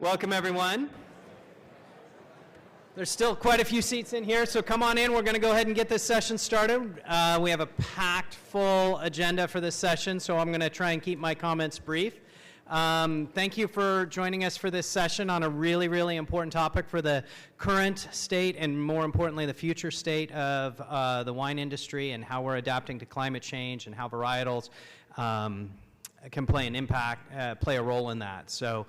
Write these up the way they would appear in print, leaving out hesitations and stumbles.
Welcome, everyone. There's still quite a few seats in here, so come on in. We're going to go ahead and get this session started. We have a packed full agenda for this session, so I'm going to try and keep my comments brief. Thank you for joining us for this session on a really, really important topic for the current state and, more importantly, the future state of the wine industry and how we're adapting to climate change and how varietals can play an impact, play a role in that. So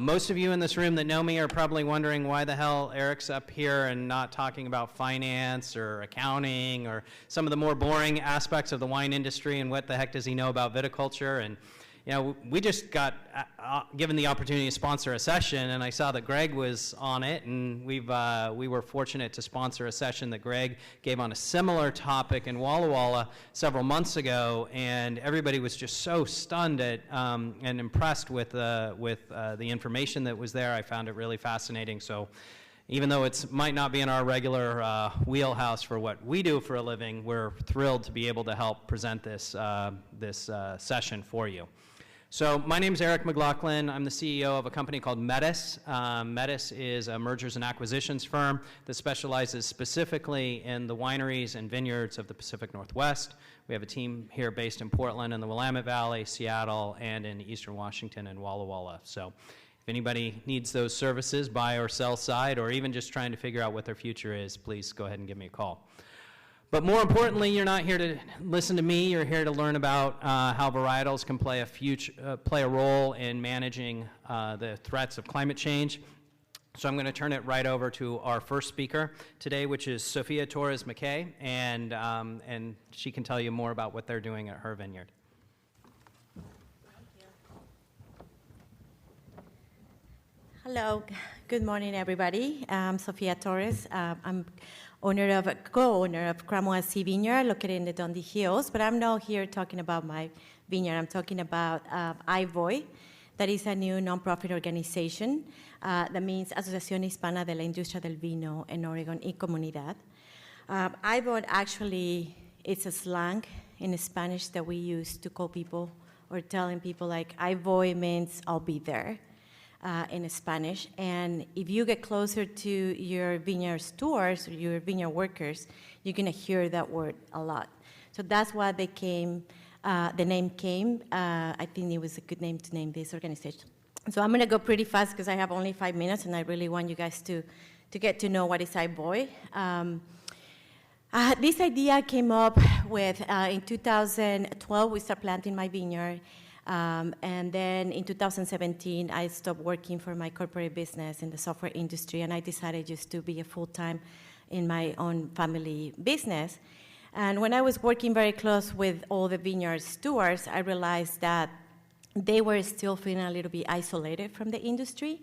most of you in this room that know me are probably wondering why the hell Eric's up here and not talking about finance or accounting or some of the more boring aspects of the wine industry, and what the heck does he know about viticulture? And you know, we just got given the opportunity to sponsor a session, and I saw that Greg was on it, and we were fortunate to sponsor a session that Greg gave on a similar topic in Walla Walla several months ago, and everybody was just so stunned at and impressed with the information that was there. I found it really fascinating. So even though it might not be in our regular wheelhouse for what we do for a living, we're thrilled to be able to help present this session for you. So my name is Eric McLaughlin. I'm the CEO of a company called Metis. Metis is a mergers and acquisitions firm that specializes specifically in the wineries and vineyards of the Pacific Northwest. We have a team here based in Portland and the Willamette Valley, Seattle, and in Eastern Washington and Walla Walla. So if anybody needs those services, buy or sell side, or even just trying to figure out what their future is, please go ahead and give me a call. But more importantly, you're not here to listen to me. You're here to learn about how varietals can play a role in managing the threats of climate change. So I'm going to turn it right over to our first speaker today, which is Sophia Torres McKay, and she can tell you more about what they're doing at her vineyard. Hello, good morning, everybody. I'm Sophia Torres. I'm co-owner of Cramoisi Vineyard, located in the Dundee Hills, but I'm not here talking about my vineyard. I'm talking about IVOY. That is a new nonprofit organization that means Asociación Hispana de la Industria del Vino en Oregon y Comunidad. IVOY actually is a slang in Spanish that we use to call people or telling people like IVOY means I'll be there. In Spanish, and if you get closer to your vineyard stewards or your vineyard workers, you're going to hear that word a lot. So that's why the name came. I think it was a good name to name this organization. So I'm going to go pretty fast because I have only 5 minutes, and I really want you guys to get to know what is IVOY. This idea came up with in 2012. We started planting my vineyard. And then in 2017, I stopped working for my corporate business in the software industry, and I decided just to be a full-time in my own family business. And when I was working very close with all the vineyard stewards, I realized that they were still feeling a little bit isolated from the industry,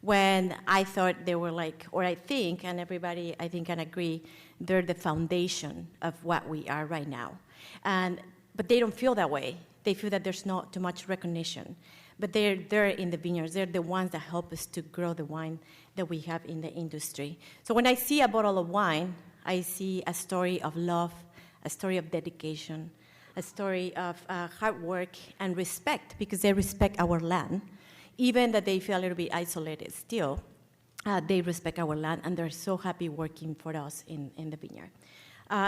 when I thought they were like, or I think, and everybody I think can agree, they're the foundation of what we are right now. But they don't feel that way. They feel that there's not too much recognition. But they're in the vineyards. They're the ones that help us to grow the wine that we have in the industry. So when I see a bottle of wine, I see a story of love, a story of dedication, a story of hard work and respect, because they respect our land. Even that they feel a little bit isolated still, they respect our land, and they're so happy working for us in the vineyard.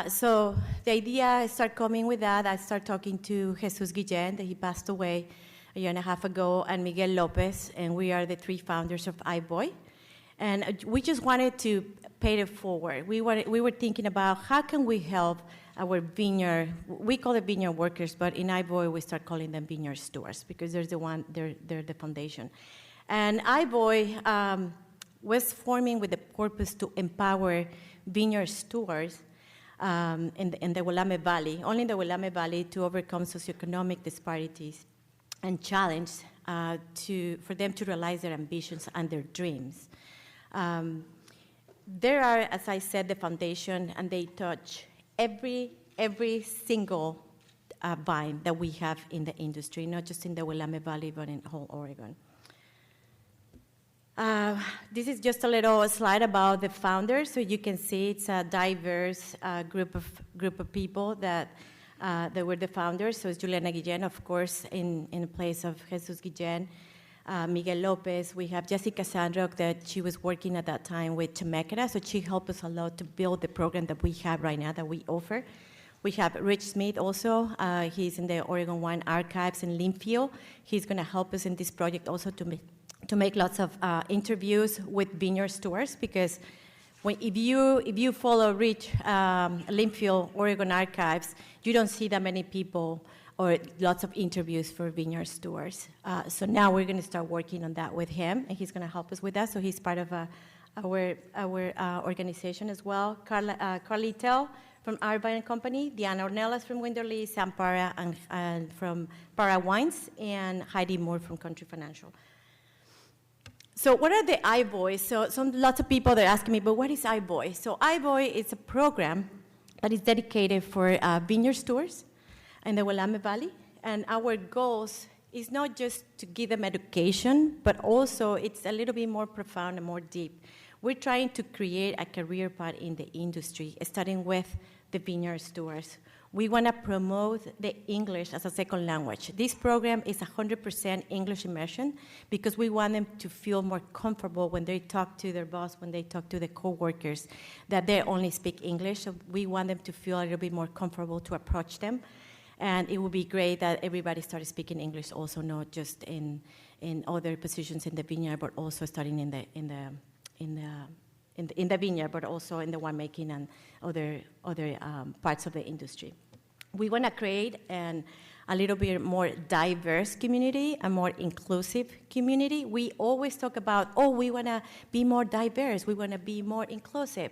So the idea started coming with that. I started talking to Jesus Guillen, that he passed away a year and a half ago, and Miguel Lopez, and we are the three founders of IVOY. And we just wanted to pay it forward. We were thinking about how can we help our vineyard, we call it vineyard workers, but in IVOY we start calling them vineyard stewards, because they're the foundation. And IVOY was forming with the purpose to empower vineyard stewards in the Willamette Valley, only in the Willamette Valley, to overcome socioeconomic disparities and challenge for them to realize their ambitions and their dreams. There are, as I said, the foundation, and they touch every single vine that we have in the industry, not just in the Willamette Valley, but in whole Oregon. This is just a little slide about the founders, so you can see it's a diverse group of people that were the founders. So it's Juliana Guillen, of course, in place of Jesus Guillen. Miguel Lopez. We have Jessica Sandrock, that she was working at that time with Temecula, so she helped us a lot to build the program that we have right now that we offer. We have Rich Smith also. He's in the Oregon Wine Archives in Linfield. He's going to help us in this project also to make lots of interviews with vineyard stewards, because if you follow Rich Linfield Oregon Archives, you don't see that many people or lots of interviews for vineyard stewards. So now we're going to start working on that with him, and he's going to help us with that. So he's part of our organization as well. Carly Tell from Arbine Company, Diana Ornelas from Winderly, Sam Para and from Para Wines, and Heidi Moore from Country Financial. So what are the iBoys? So lots of people, they're asking me, but what is iBoy? So iBoy is a program that is dedicated for vineyard stewards in the Willamette Valley. And our goals is not just to give them education, but also it's a little bit more profound and more deep. We're trying to create a career path in the industry, starting with the vineyard stewards. We want to promote the English as a second language. This program is 100% English immersion because we want them to feel more comfortable when they talk to their boss, when they talk to the coworkers, that they only speak English. So we want them to feel a little bit more comfortable to approach them. And it would be great that everybody started speaking English also, not just in other positions in the vineyard, but also starting in the vineyard, but also in the winemaking and other parts of the industry. We want to create a little bit more diverse community, a more inclusive community. We always talk about, we want to be more diverse, we want to be more inclusive.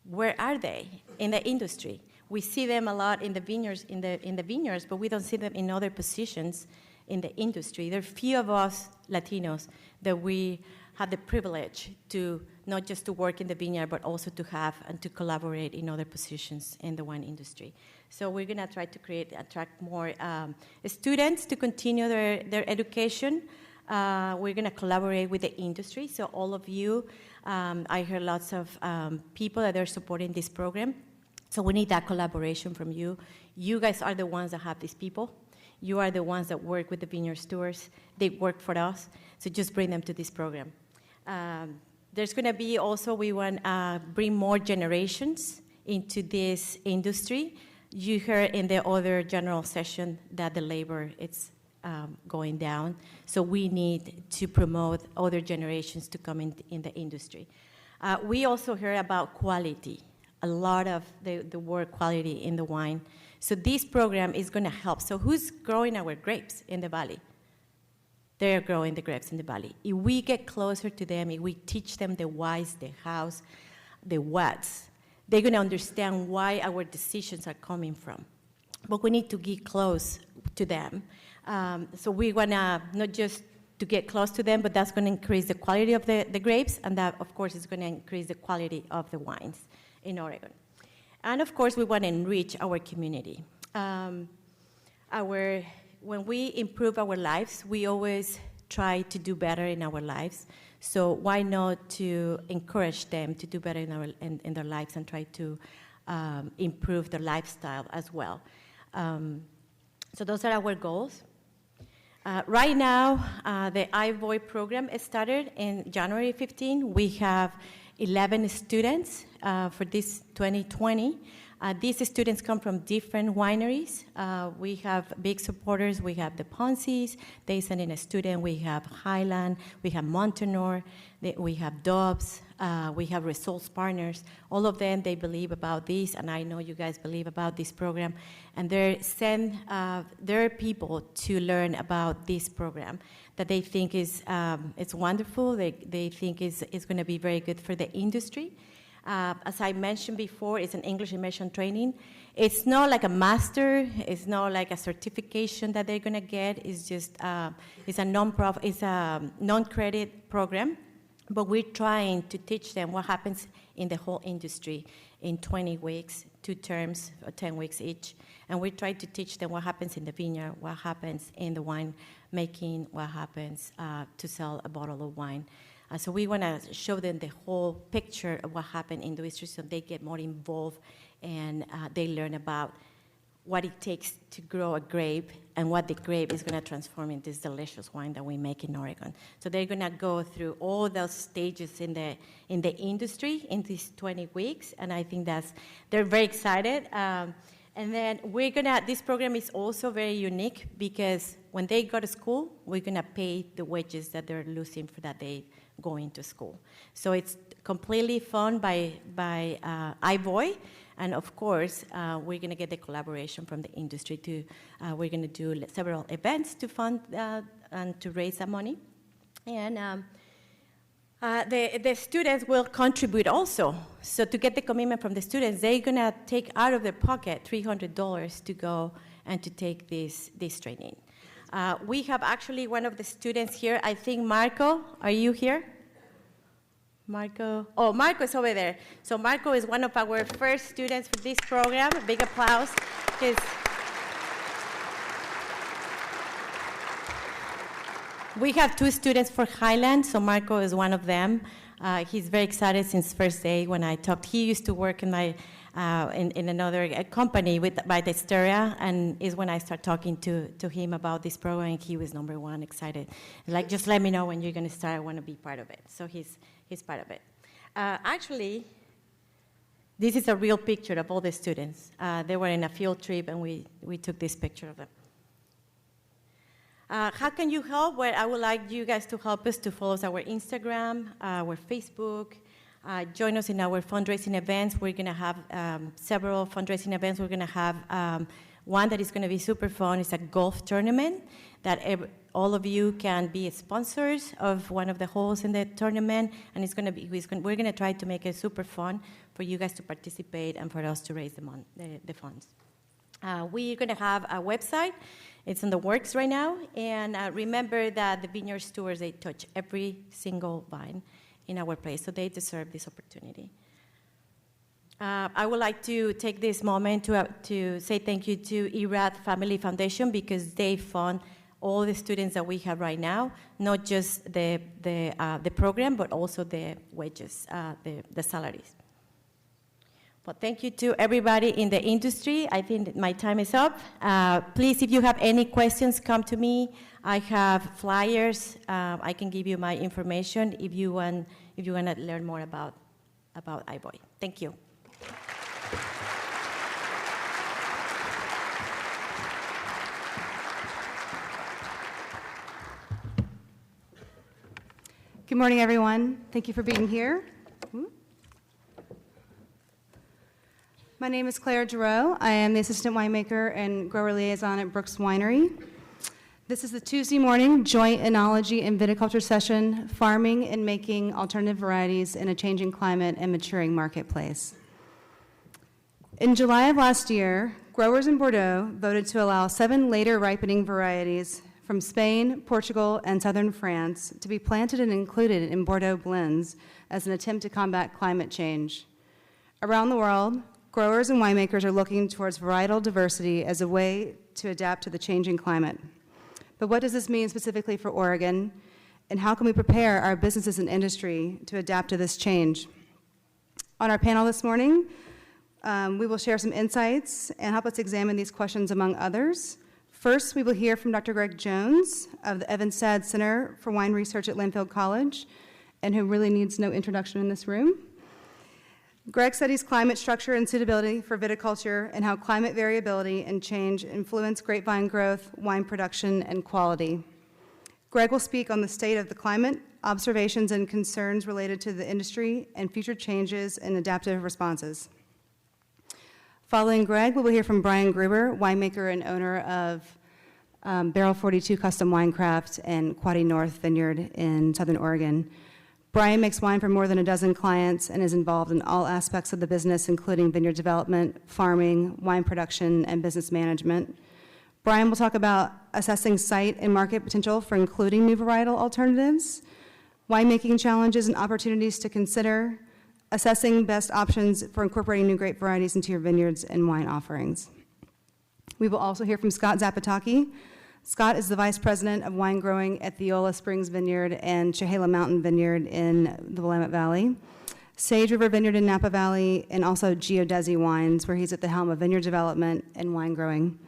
Where are they in the industry? We see them a lot in the vineyards, but we don't see them in other positions in the industry. There are few of us Latinos that we have the privilege to not just to work in the vineyard, but also to have and to collaborate in other positions in the wine industry. So we're going to try to attract more students to continue their education. We're going to collaborate with the industry. So all of you, I heard lots of people that are supporting this program. So we need that collaboration from you. You guys are the ones that have these people. You are the ones that work with the vineyard stewards. They work for us. So just bring them to this program. There's going to be also, we want to bring more generations into this industry. You heard in the other general session that the labor is going down. So we need to promote other generations to come in the industry. We also heard about quality, a lot of the word quality in the wine. So this program is going to help. So who's growing our grapes in the valley? They're growing the grapes in the valley. If we get closer to them, if we teach them the whys, the hows, the whats, they're going to understand why our decisions are coming from. But we need to get close to them. So we want to not just to get close to them, but that's going to increase the quality of the grapes, and that, of course, is going to increase the quality of the wines in Oregon. And, of course, we want to enrich our community. When we improve our lives, we always try to do better in our lives. So why not to encourage them to do better in their lives and try to improve their lifestyle as well. So those are our goals. Right now, the iVoy program started in January 15. We have 11 students for this 2020. These students come from different wineries. We have big supporters. We have the Ponce's. They send in a student. We have Highland. We have Montenor. We have Dobbs. We have Results Partners. All of them, they believe about this, and I know you guys believe about this program. And they send their people to learn about this program that they think is it's wonderful. They think is going to be very good for the industry. As I mentioned before, it's an English immersion training. It's not like a master. It's not like a certification that they're going to get. It's just it's a non-profit. It's a non-credit program, but we're trying to teach them what happens in the whole industry in 20 weeks, 2 terms, 10 weeks each, and we try to teach them what happens in the vineyard, what happens in the wine making, what happens to sell a bottle of wine. So we want to show them the whole picture of what happened in the industry so they get more involved and they learn about what it takes to grow a grape and what the grape is going to transform into this delicious wine that we make in Oregon. So they're going to go through all those stages in the industry in these 20 weeks, and I think they're very excited. And then this program is also very unique because when they go to school, we're going to pay the wages that they're losing for that day going to school. So it's completely funded by iVoy. And of course, we're going to get the collaboration from the industry we're going to do several events to fund and to raise that money. And the students will contribute also. So to get the commitment from the students, they're going to take out of their pocket $300 to go and to take this training. We have actually one of the students here, I think Marco, are you here? Marco is over there. So Marco is one of our first students for this program. A big applause. We have 2 students for Highland, so Marco is one of them. He's very excited since first day when I talked. He used to work in another company by the Styria, and is when I start talking to him about this program, and he was number 1 excited. Like, just let me know when you're going to start. I want to be part of it. So he's part of it. Actually, this is a real picture of all the students. They were in a field trip, and we took this picture of them. How can you help? Well, I would like you guys to help us to follow our Instagram, our Facebook, join us in our fundraising events. We're going to have several fundraising events. We're going to have one that is going to be super fun. It's a golf tournament that all of you can be sponsors of one of the holes in the tournament, and we're going to try to make it super fun for you guys to participate and for us to raise the funds. We're going to have a website. It's in the works right now, and remember that the vineyard stewards, they touch every single vine in our place, so they deserve this opportunity. I would like to take this moment to say thank you to ERAD Family Foundation because they fund all the students that we have right now, not just the program, but also the wages, the salaries. Well, thank you to everybody in the industry. I think that my time is up. Please, if you have any questions, come to me. I have flyers. I can give you my information if you want to learn more about iVoy. Thank you. Good morning, everyone. Thank you for being here. My name is Claire Giroux. I am the assistant winemaker and grower liaison at Brooks Winery. This is the Tuesday morning joint enology and viticulture session, farming and making alternative varieties in a changing climate and maturing marketplace. In July of last year, growers in Bordeaux voted to allow 7 later ripening varieties from Spain, Portugal, and southern France to be planted and included in Bordeaux blends as an attempt to combat climate change. Around the world, growers and winemakers are looking towards varietal diversity as a way to adapt to the changing climate. But what does this mean specifically for Oregon, and how can we prepare our businesses and industry to adapt to this change? On our panel this morning, we will share some insights and help us examine these questions among others. First, we will hear from Dr. Greg Jones of the Evanstad Center for Wine Research at Linfield College, and who really needs no introduction in this room. Greg studies climate structure and suitability for viticulture and how climate variability and change influence grapevine growth, wine production, and quality. Greg will speak on the state of the climate, observations and concerns related to the industry, and future changes and adaptive responses. Following Greg, we will hear from Brian Gruber, winemaker and owner of Barrel 42 Custom Winecraft and Quaddy North Vineyard in Southern Oregon. Brian makes wine for more than a dozen clients and is involved in all aspects of the business, including vineyard development, farming, wine production, and business management. Brian will talk about assessing site and market potential for including new varietal alternatives, winemaking challenges and opportunities to consider, assessing best options for incorporating new grape varieties into your vineyards and wine offerings. We will also hear from Scott Zapataki. Scott is the Vice President of Wine Growing at the Eola Springs Vineyard and Chehala Mountain Willamette Valley. Sage River Vineyard in Napa Valley, and also Geodesi Wines, where he's at the helm of vineyard development and wine growing.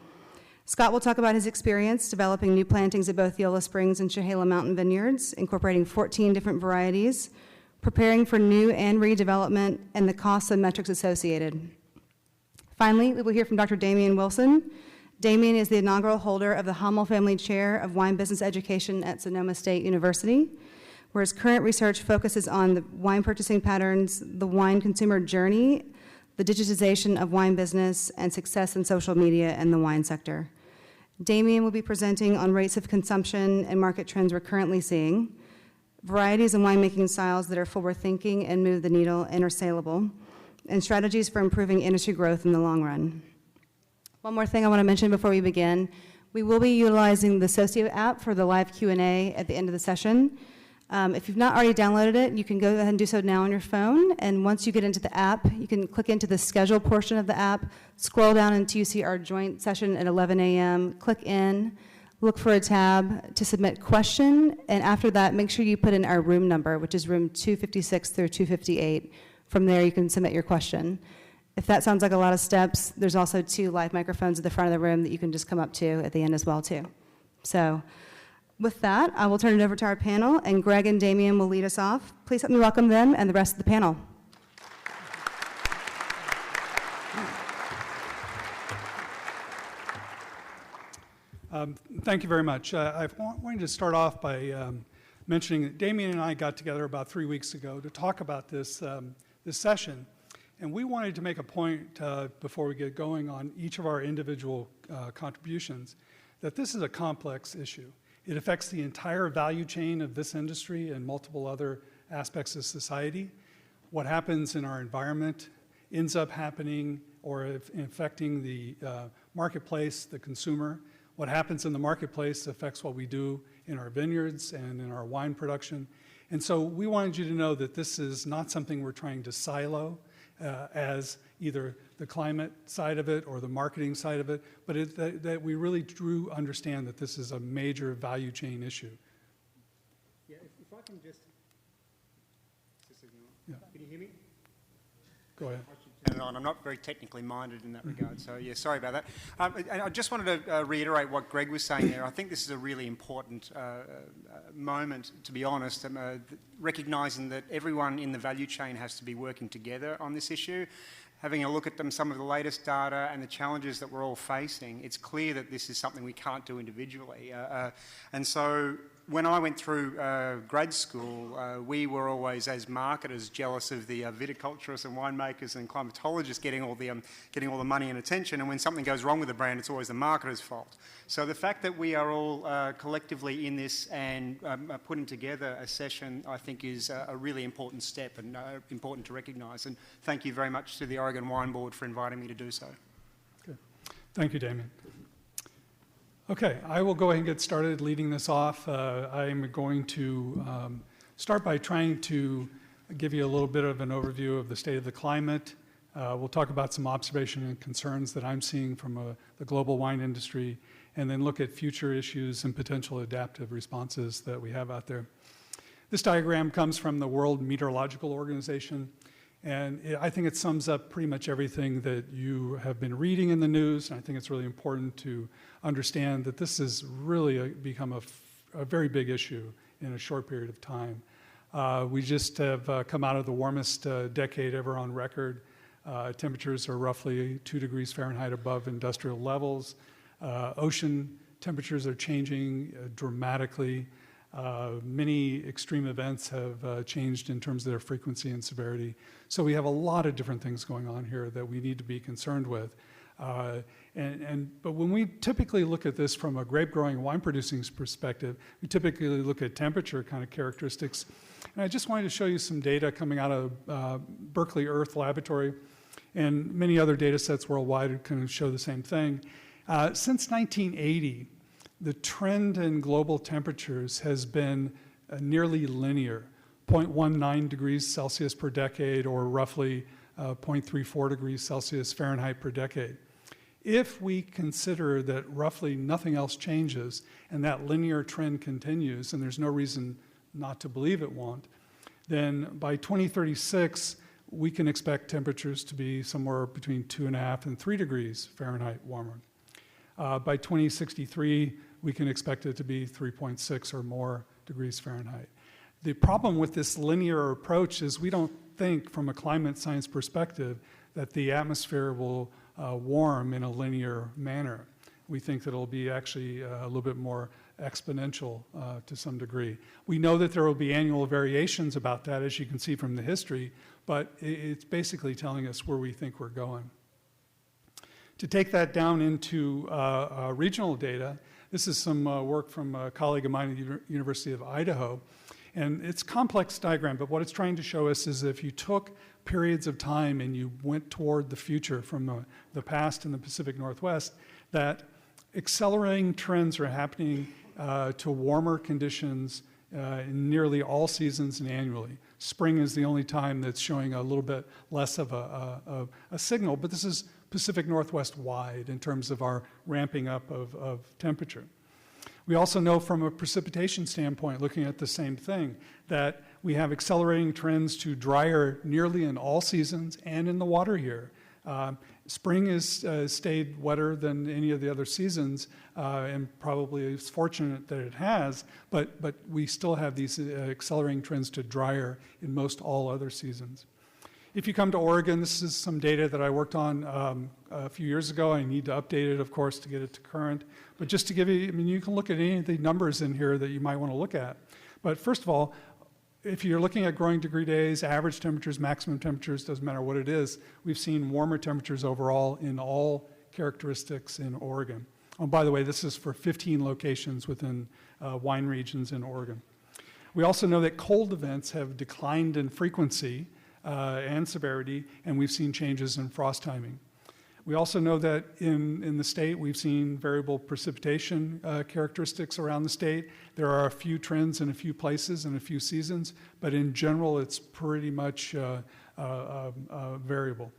Scott will talk about his experience developing new plantings at both Yola Springs and Chehala Mountain Vineyards, incorporating 14 different varieties, preparing for new and redevelopment, and the costs and metrics associated. Finally, we will hear from Dr. Damian Wilson. Damian is the inaugural holder of the Hummel Family Chair of Wine Business Education at Sonoma State University, where his current research focuses on the wine purchasing patterns, the wine consumer journey, the digitization of wine business, and success in social media and the wine sector. Damian will be presenting on rates of consumption and market trends we're currently seeing, varieties and winemaking styles that are forward-thinking and move the needle and are saleable, and strategies for improving industry growth in the long run. One more thing I want to mention before we begin. We will be utilizing the Socio app for the live Q&A at the end of the session. If you've not already downloaded it, you can go ahead and do so now on your phone, and once you get into the app, you can click into the schedule portion of the app, scroll down until you see our joint session at 11 a.m., click in, look for a tab to submit question, and after that, make sure you put in our room number, which is room 256 through 258. From there, you can submit your question. If that sounds like a lot of steps, there's also 2 live microphones at the front of the room that you can just come up to at the end as well, too. So with that, I will turn it over to our panel, and Greg and Damian will lead us off. Please help me welcome them and the rest of the panel. Thank you very much. I wanted to start off by mentioning that Damian and I got together about 3 weeks ago to talk about this session. And we wanted to make a point before we get going on each of our individual contributions that this is a complex issue. It affects the entire value chain of this industry and multiple other aspects of society. What happens in our environment ends up happening or affecting the marketplace, the consumer. What happens in the marketplace affects what we do in our vineyards and in our wine production. And so we wanted you to know that this is not something we're trying to silo as either the climate side of it or the marketing side of it, but that we really do understand that this is a major value chain issue. Yeah, if I can just Yeah. Can you hear me? Go ahead. Turn it on. I'm not very technically minded in that regard, so yeah, sorry about that. I just wanted to reiterate what Greg was saying there. I think this is a really important moment, to be honest, recognising that everyone in the value chain has to be working together on this issue. Having a look at some of the latest data and the challenges that we're all facing, it's clear that this is something we can't do individually. And so when I went through grad school, we were always, as marketers, jealous of the viticulturists and winemakers and climatologists getting all the money and attention. And when something goes wrong with the brand, it's always the marketer's fault. So the fact that we are all collectively in this and putting together a session, I think, is a really important step and important to recognise. And thank you very much to the Oregon Wine Board for inviting me to do so. Good. Thank you, Damian. Okay, I will go ahead and get started leading this off. I'm going to start by trying to give you a little bit of an overview of the state of the climate. We'll talk about some observation and concerns that I'm seeing from the global wine industry, and then look at future issues and potential adaptive responses that we have out there. This diagram comes from the World Meteorological Organization, and I think it sums up pretty much everything that you have been reading in the news, and I think it's really important to understand that this has really become a very big issue in a short period of time. We just have come out of the warmest decade ever on record. Temperatures are roughly 2 degrees Fahrenheit above industrial levels. Ocean temperatures are changing dramatically. Many extreme events have changed in terms of their frequency and severity. So we have a lot of different things going on here that we need to be concerned with. But when we typically look at this from a grape growing and wine producing perspective, we typically look at temperature kind of characteristics. And I just wanted to show you some data coming out of Berkeley Earth Laboratory, and many other data sets worldwide kind of show the same thing. Since 1980, the trend in global temperatures has been nearly linear, 0.19 degrees Celsius per decade, or roughly 0.34 degrees Celsius Fahrenheit per decade. If we consider that roughly nothing else changes and that linear trend continues, and there's no reason not to believe it won't, then by 2036, we can expect temperatures to be somewhere between 2.5 and 3 degrees Fahrenheit warmer. By 2063, we can expect it to be 3.6 or more degrees Fahrenheit. The problem with this linear approach is we don't think from a climate science perspective that the atmosphere will warm in a linear manner. We think that it'll be actually a little bit more exponential to some degree. We know that there will be annual variations about that, as you can see from the history, but it's basically telling us where we think we're going. To take that down into regional data, this is some work from a colleague of mine at the University of Idaho. And it's a complex diagram, but what it's trying to show us is if you took periods of time and you went toward the future from the past in the Pacific Northwest, that accelerating trends are happening to warmer conditions in nearly all seasons and annually. Spring is the only time that's showing a little bit less of a signal, but this is Pacific Northwest wide in terms of our ramping up of temperature. We also know from a precipitation standpoint, looking at the same thing, that we have accelerating trends to drier nearly in all seasons and in the water here. Spring has stayed wetter than any of the other seasons, and probably is fortunate that it has, but we still have these accelerating trends to drier in most all other seasons. If you come to Oregon, this is some data that I worked on a few years ago. I need to update it, of course, to get it to current. But just to give you, I mean, you can look at any of the numbers in here that you might want to look at. But first of all, if you're looking at growing degree days, average temperatures, maximum temperatures, doesn't matter what it is, we've seen warmer temperatures overall in all characteristics in Oregon. Oh, by the way, this is for 15 locations within wine regions in Oregon. We also know that cold events have declined in frequency and severity, and we've seen changes in frost timing. We also know that in the state, we've seen variable precipitation characteristics around the state. There are a few trends in a few places and a few seasons, but in general, it's pretty much variable.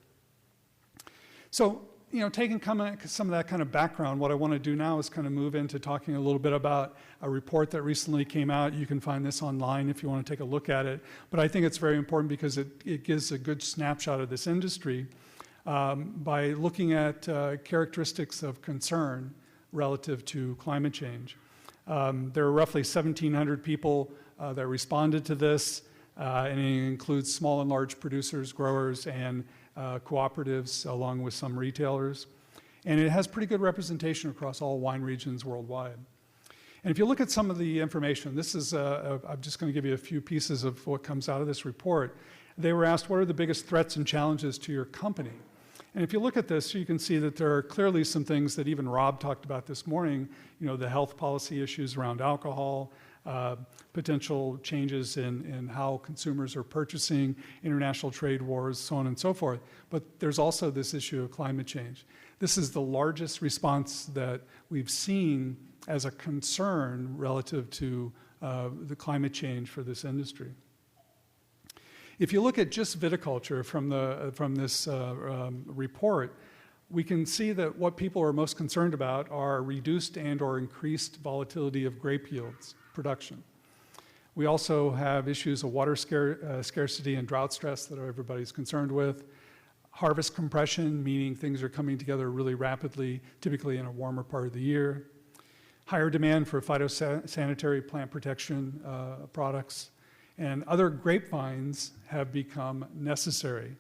So, you know, taking some of that kind of background, what I want to do now is kind of move into talking a little bit about a report that recently came out. You can find this online if you want to take a look at it. But I think it's very important because it gives a good snapshot of this industry by looking at characteristics of concern relative to climate change. There are roughly 1,700 people that responded to this, and it includes small and large producers, growers, and cooperatives, along with some retailers. And it has pretty good representation across all wine regions worldwide. And if you look at some of the information, this is, I'm just going to give you a few pieces of what comes out of this report. They were asked, what are the biggest threats and challenges to your company? And if you look at this, you can see that there are clearly some things that even Rob talked about this morning, you know, the health policy issues around alcohol, potential changes in how consumers are purchasing, international trade wars, so on and so forth. But there's also this issue of climate change. This is the largest response that we've seen as a concern relative to the climate change for this industry. If you look at just viticulture from this report, we can see that what people are most concerned about are reduced and or increased volatility of grape yields production. We also have issues of water scarcity and drought stress that everybody's concerned with. Harvest compression, meaning things are coming together really rapidly, typically in a warmer part of the year. Higher demand for phytosanitary plant protection products. And other grapevines have become necessary.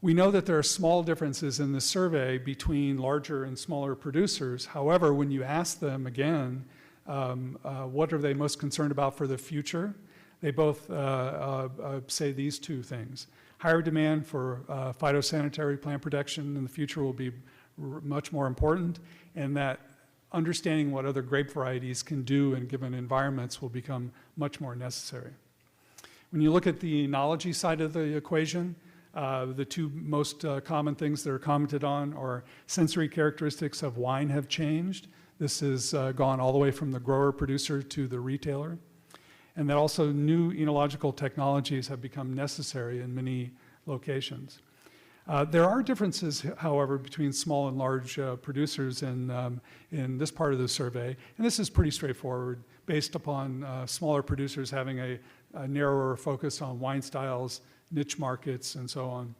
We know that there are small differences in the survey between larger and smaller producers. However, when you ask them again, what are they most concerned about for the future, they both say these two things. Higher demand for phytosanitary plant protection in the future will be much more important, and that understanding what other grape varieties can do in given environments will become much more necessary. When you look at the enology side of the equation, the two most common things that are commented on are sensory characteristics of wine have changed. This has gone all the way from the grower producer to the retailer. And that also new enological technologies have become necessary in many locations. There are differences, however, between small and large producers in this part of the survey, and this is pretty straightforward, based upon smaller producers having a narrower focus on wine styles, niche markets, and so on.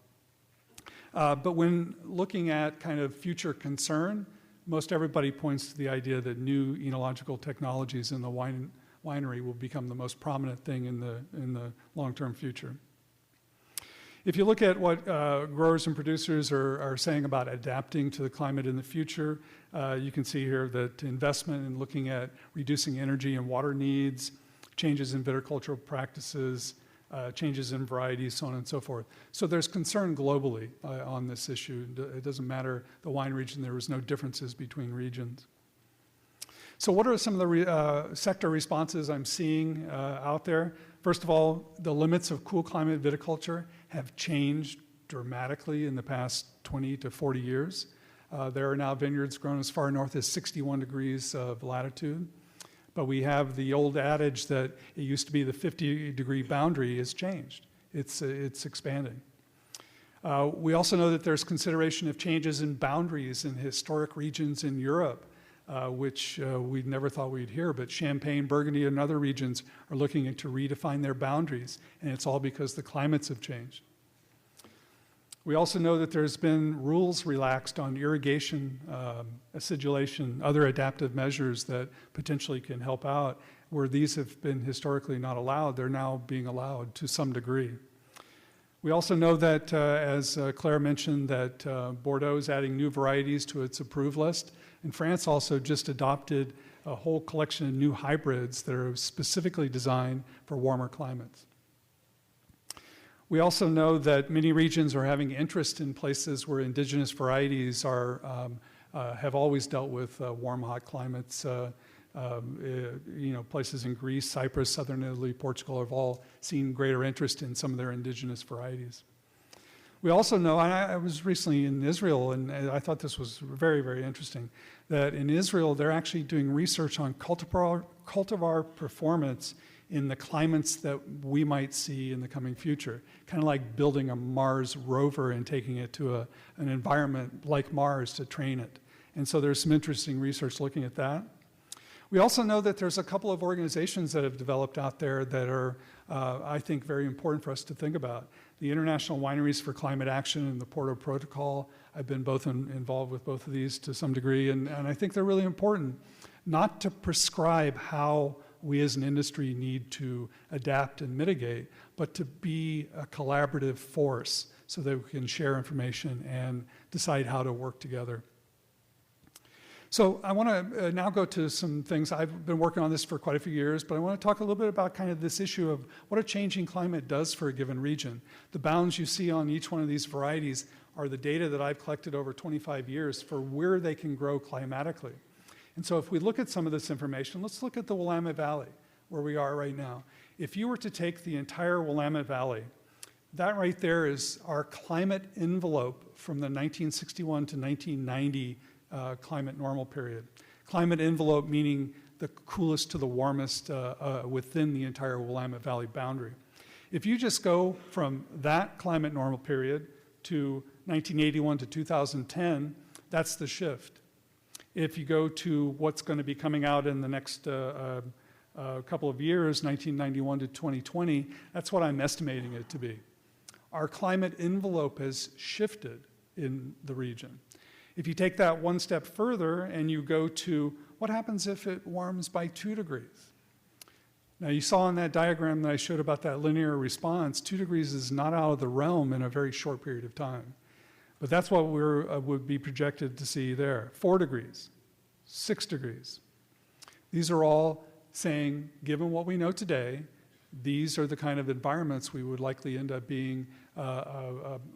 But when looking at kind of future concern, most everybody points to the idea that new enological technologies in the winery will become the most prominent thing in the long-term future. If you look at what growers and producers are saying about adapting to the climate in the future, you can see here that investment in looking at reducing energy and water needs, changes in viticultural practices, changes in varieties, so on and so forth. So there's concern globally on this issue. It doesn't matter the wine region, there was no differences between regions. So what are some of the sector responses I'm seeing out there? First of all, the limits of cool climate viticulture have changed dramatically in the past 20 to 40 years. There are now vineyards grown as far north as 61 degrees of latitude. But we have the old adage that it used to be the 50-degree boundary has changed. It's expanding. We also know that there's consideration of changes in boundaries in historic regions in Europe, which we never thought we'd hear, but Champagne, Burgundy, and other regions are looking to redefine their boundaries, and it's all because the climates have changed. We also know that there's been rules relaxed on irrigation, acidulation, other adaptive measures that potentially can help out. Where these have been historically not allowed, they're now being allowed to some degree. We also know that, as Claire mentioned, that Bordeaux is adding new varieties to its approved list. And France also just adopted a whole collection of new hybrids that are specifically designed for warmer climates. We also know that many regions are having interest in places where indigenous varieties have always dealt with warm, hot climates. Places in Greece, Cyprus, southern Italy, Portugal have all seen greater interest in some of their indigenous varieties. We also know, I was recently in Israel, and I thought this was very, very interesting, that in Israel they're actually doing research on cultivar performance in the climates that we might see in the coming future, kind of like building a Mars rover and taking it to an environment like Mars to train it. And so there's some interesting research looking at that. We also know that there's a couple of organizations that have developed out there that are, I think, very important for us to think about. The International Wineries for Climate Action and the Porto Protocol. I've been involved with both of these to some degree, and I think they're really important, not to prescribe how we as an industry need to adapt and mitigate, but to be a collaborative force so that we can share information and decide how to work together. So I want to now go to some things. I've been working on this for quite a few years, but I want to talk a little bit about kind of this issue of what a changing climate does for a given region. The bounds you see on each one of these varieties are the data that I've collected over 25 years for where they can grow climatically. And so if we look at some of this information, let's look at the Willamette Valley, where we are right now. If you were to take the entire Willamette Valley, that right there is our climate envelope from the 1961 to 1990 climate normal period. Climate envelope meaning the coolest to the warmest within the entire Willamette Valley boundary. If you just go from that climate normal period to 1981 to 2010, that's the shift. If you go to what's going to be coming out in the next couple of years, 1991 to 2020, that's what I'm estimating it to be. Our climate envelope has shifted in the region. If you take that one step further and you go to what happens if it warms by 2 degrees? Now you saw in that diagram that I showed about that linear response, 2 degrees is not out of the realm in a very short period of time. But that's what we would be projected to see there. 4 degrees, 6 degrees. These are all saying, given what we know today, these are the kind of environments we would likely end up being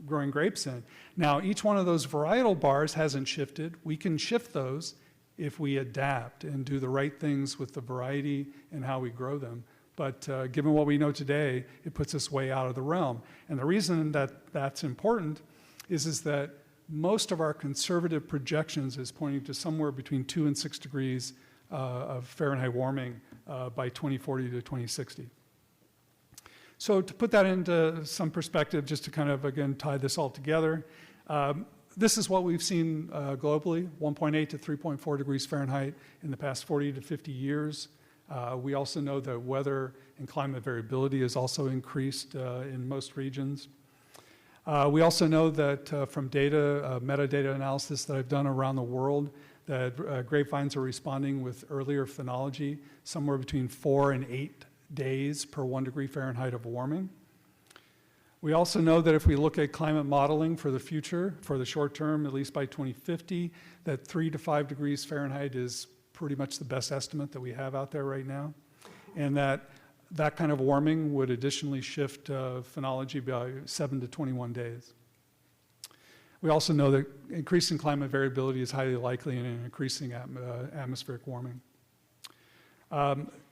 growing grapes in. Now, each one of those varietal bars hasn't shifted. We can shift those if we adapt and do the right things with the variety and how we grow them. But given what we know today, it puts us way out of the realm. And the reason that that's important is that most of our conservative projections is pointing to somewhere between 2 and 6 degrees of Fahrenheit warming by 2040 to 2060. So to put that into some perspective, just to kind of, again, tie this all together, this is what we've seen globally, 1.8 to 3.4 degrees Fahrenheit in the past 40 to 50 years. We also know that weather and climate variability has also increased in most regions. We also know that from data, metadata analysis that I've done around the world, that grapevines are responding with earlier phenology, somewhere between 4 and 8 days per 1 degree Fahrenheit of warming. We also know that if we look at climate modeling for the future, for the short term, at least by 2050, that 3 to 5 degrees Fahrenheit is pretty much the best estimate that we have out there right now. And that kind of warming would additionally shift phenology by 7 to 21 days. We also know that increasing climate variability is highly likely in an increasing atmospheric warming.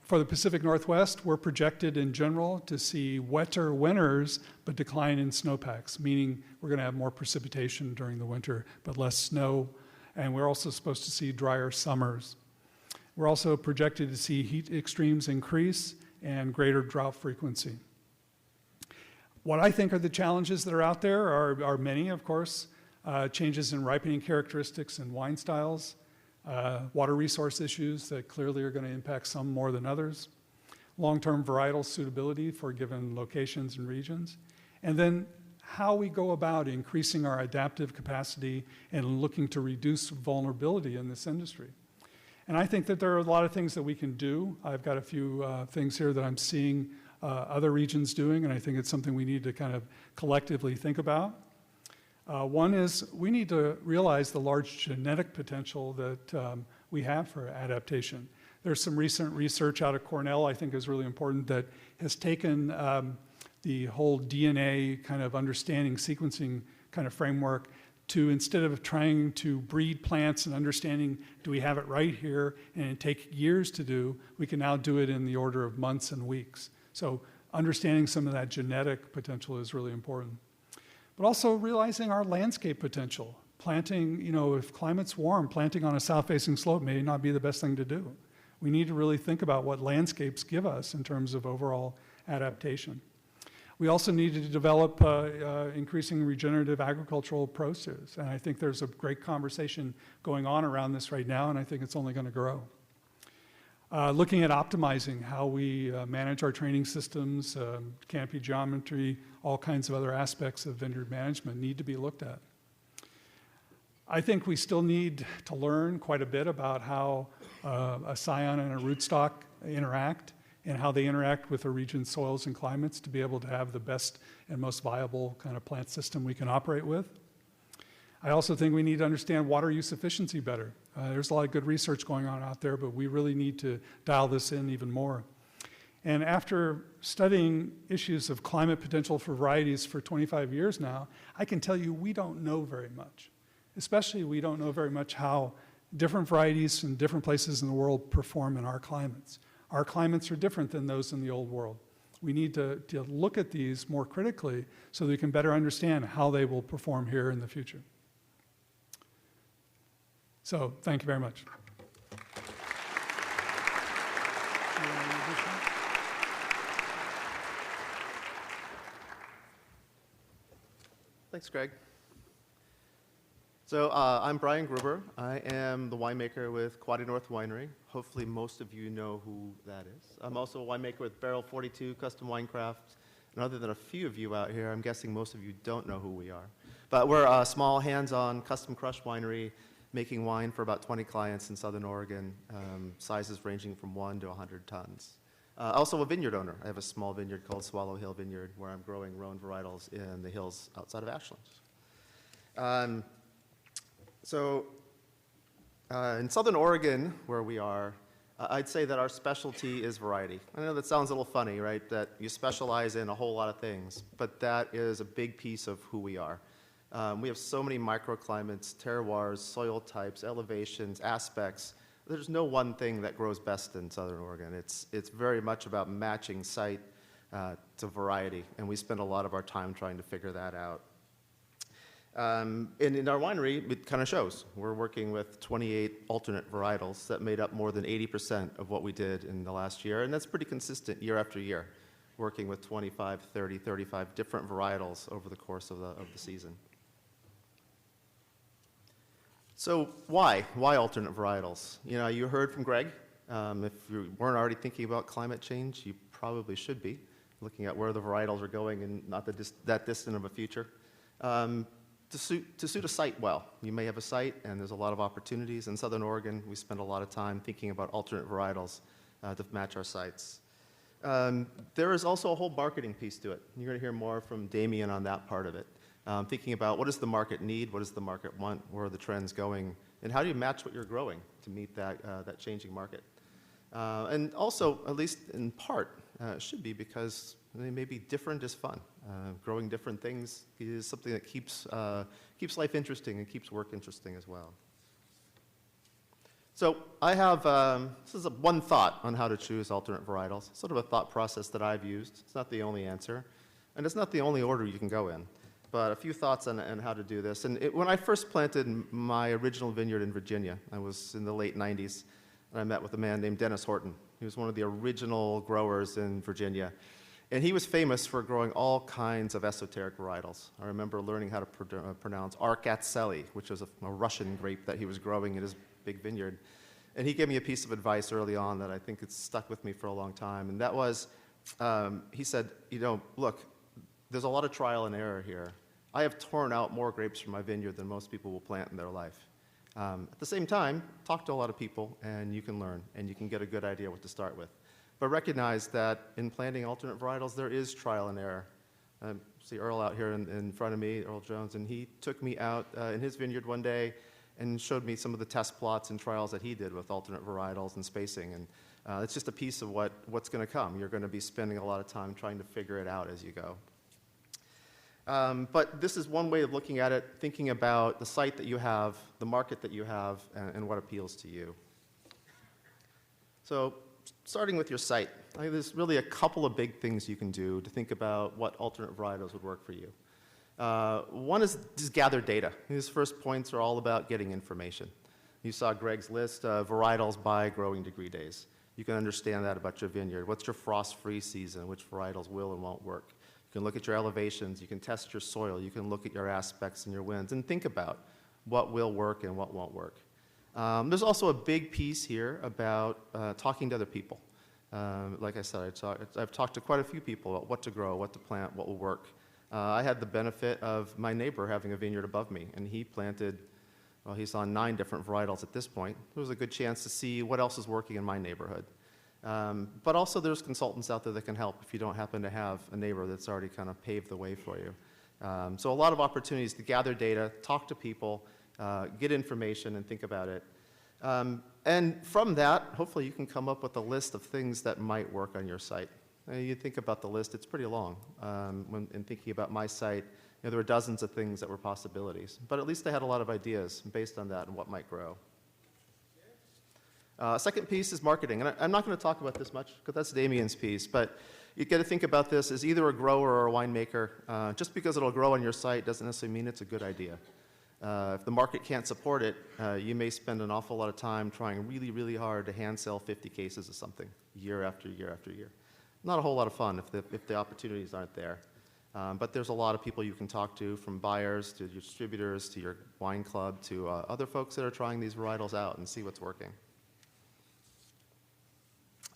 For the Pacific Northwest, we're projected in general to see wetter winters, but decline in snowpacks, meaning we're going to have more precipitation during the winter, but less snow. And we're also supposed to see drier summers. We're also projected to see heat extremes increase and greater drought frequency. What I think are the challenges that are out there are many, of course. Changes in ripening characteristics and wine styles, water resource issues that clearly are going to impact some more than others, long-term varietal suitability for given locations and regions, and then how we go about increasing our adaptive capacity and looking to reduce vulnerability in this industry. And I think that there are a lot of things that we can do. I've got a few things here that I'm seeing other regions doing, and I think it's something we need to kind of collectively think about. One is we need to realize the large genetic potential that we have for adaptation. There's some recent research out of Cornell I think is really important that has taken the whole DNA kind of understanding, sequencing kind of framework to, instead of trying to breed plants and understanding, do we have it right here, and it take years to do, we can now do it in the order of months and weeks. So understanding some of that genetic potential is really important. But also realizing our landscape potential. Planting, you know, if climate's warm, planting on a south-facing slope may not be the best thing to do. We need to really think about what landscapes give us in terms of overall adaptation. We also need to develop increasing regenerative agricultural approaches, and I think there's a great conversation going on around this right now, and I think it's only going to grow. Looking at optimizing how we manage our training systems, canopy geometry, all kinds of other aspects of vineyard management need to be looked at. I think we still need to learn quite a bit about how a scion and a rootstock interact and how they interact with a region's soils and climates to be able to have the best and most viable kind of plant system we can operate with. I also think we need to understand water use efficiency better. There's a lot of good research going on out there, but we really need to dial this in even more. And after studying issues of climate potential for varieties for 25 years now, I can tell you we don't know very much. Especially we don't know very much how different varieties in different places in the world perform in our climates. Our climates are different than those in the old world. We need to look at these more critically so that we can better understand how they will perform here in the future. So, thank you very much. Thanks, Greg. So I'm Brian Gruber. I am the winemaker with Quaddy North Winery. Hopefully most of you know who that is. I'm also a winemaker with Barrel 42 Custom Winecraft. And other than a few of you out here, I'm guessing most of you don't know who we are. But we're a small, hands-on, custom crush winery making wine for about 20 clients in Southern Oregon, sizes ranging from 1 to 100 tons. Also a vineyard owner. I have a small vineyard called Swallow Hill Vineyard where I'm growing Rhone varietals in the hills outside of Ashland. In Southern Oregon, where we are, I'd say that our specialty is variety. I know that sounds a little funny, right? That you specialize in a whole lot of things, but that is a big piece of who we are. We have so many microclimates, terroirs, soil types, elevations, aspects. There's no one thing that grows best in Southern Oregon. It's very much about matching site to variety, and we spend a lot of our time trying to figure that out. And in our winery, it kind of shows. We're working with 28 alternate varietals that made up more than 80% of what we did in the last year, and that's pretty consistent year after year. working with 25, 30, 35 different varietals over the course of the season. So why? Why alternate varietals? You know, you heard from Greg. If you weren't already thinking about climate change, you probably should be, looking at where the varietals are going in not that distant of a future. To suit a site well. You may have a site, and there's a lot of opportunities. In Southern Oregon, we spend a lot of time thinking about alternate varietals to match our sites. There is also a whole marketing piece to it. You're going to hear more from Damien on that part of it. Thinking about what does the market need, what does the market want, where are the trends going, and how do you match what you're growing to meet that changing market. And also, at least in part, it should be because maybe different is fun. Growing different things is something that keeps life interesting and keeps work interesting as well. So I have, this is one thought on how to choose alternate varietals, sort of a thought process that I've used. It's not the only answer, and it's not the only order you can go in, but a few thoughts on how to do this. And when I first planted my original vineyard in Virginia, I was in the late 90s, and I met with a man named Dennis Horton. He was one of the original growers in Virginia. And he was famous for growing all kinds of esoteric varietals. I remember learning how to pronounce Arkatseli, which was a Russian grape that he was growing in his big vineyard. And he gave me a piece of advice early on that I think it's stuck with me for a long time. And that was, he said, you know, look, there's a lot of trial and error here. I have torn out more grapes from my vineyard than most people will plant in their life. At the same time, talk to a lot of people, and you can learn, and you can get a good idea what to start with. But recognize that in planting alternate varietals, there is trial and error. See Earl out here in front of me, Earl Jones, and he took me out in his vineyard one day and showed me some of the test plots and trials that he did with alternate varietals and spacing. And it's just a piece of what's going to come. You're going to be spending a lot of time trying to figure it out as you go. But this is one way of looking at it, thinking about the site that you have, the market that you have, and what appeals to you. So starting with your site, I think there's really a couple of big things you can do to think about what alternate varietals would work for you. One is just gather data. These first points are all about getting information. You saw Greg's list of varietals by growing degree days. You can understand that about your vineyard. What's your frost-free season? Which varietals will and won't work? You can look at your elevations. You can test your soil. You can look at your aspects and your winds and think about what will work and what won't work. There's also a big piece here about talking to other people. Like I said, I've talked to quite a few people about what to grow, what to plant, what will work. I had the benefit of my neighbor having a vineyard above me, and he planted, well, he's on 9 different varietals at this point. There was a good chance to see what else is working in my neighborhood. But also there's consultants out there that can help if you don't happen to have a neighbor that's already kind of paved the way for you. So a lot of opportunities to gather data, talk to people, get information, and think about it. And from that, hopefully you can come up with a list of things that might work on your site. You think about the list, it's pretty long. In thinking about my site, you know, there were dozens of things that were possibilities. But at least I had a lot of ideas based on that and what might grow. Second piece is marketing. And I'm not going to talk about this much because that's Damien's piece. But you get to think about this as either a grower or a winemaker. Just because it'll grow on your site doesn't necessarily mean it's a good idea. If the market can't support it, you may spend an awful lot of time trying really, really hard to hand sell 50 cases of something year after year after year. Not a whole lot of fun if the opportunities aren't there. But there's a lot of people you can talk to, from buyers to your distributors to your wine club to other folks that are trying these varietals out and see what's working.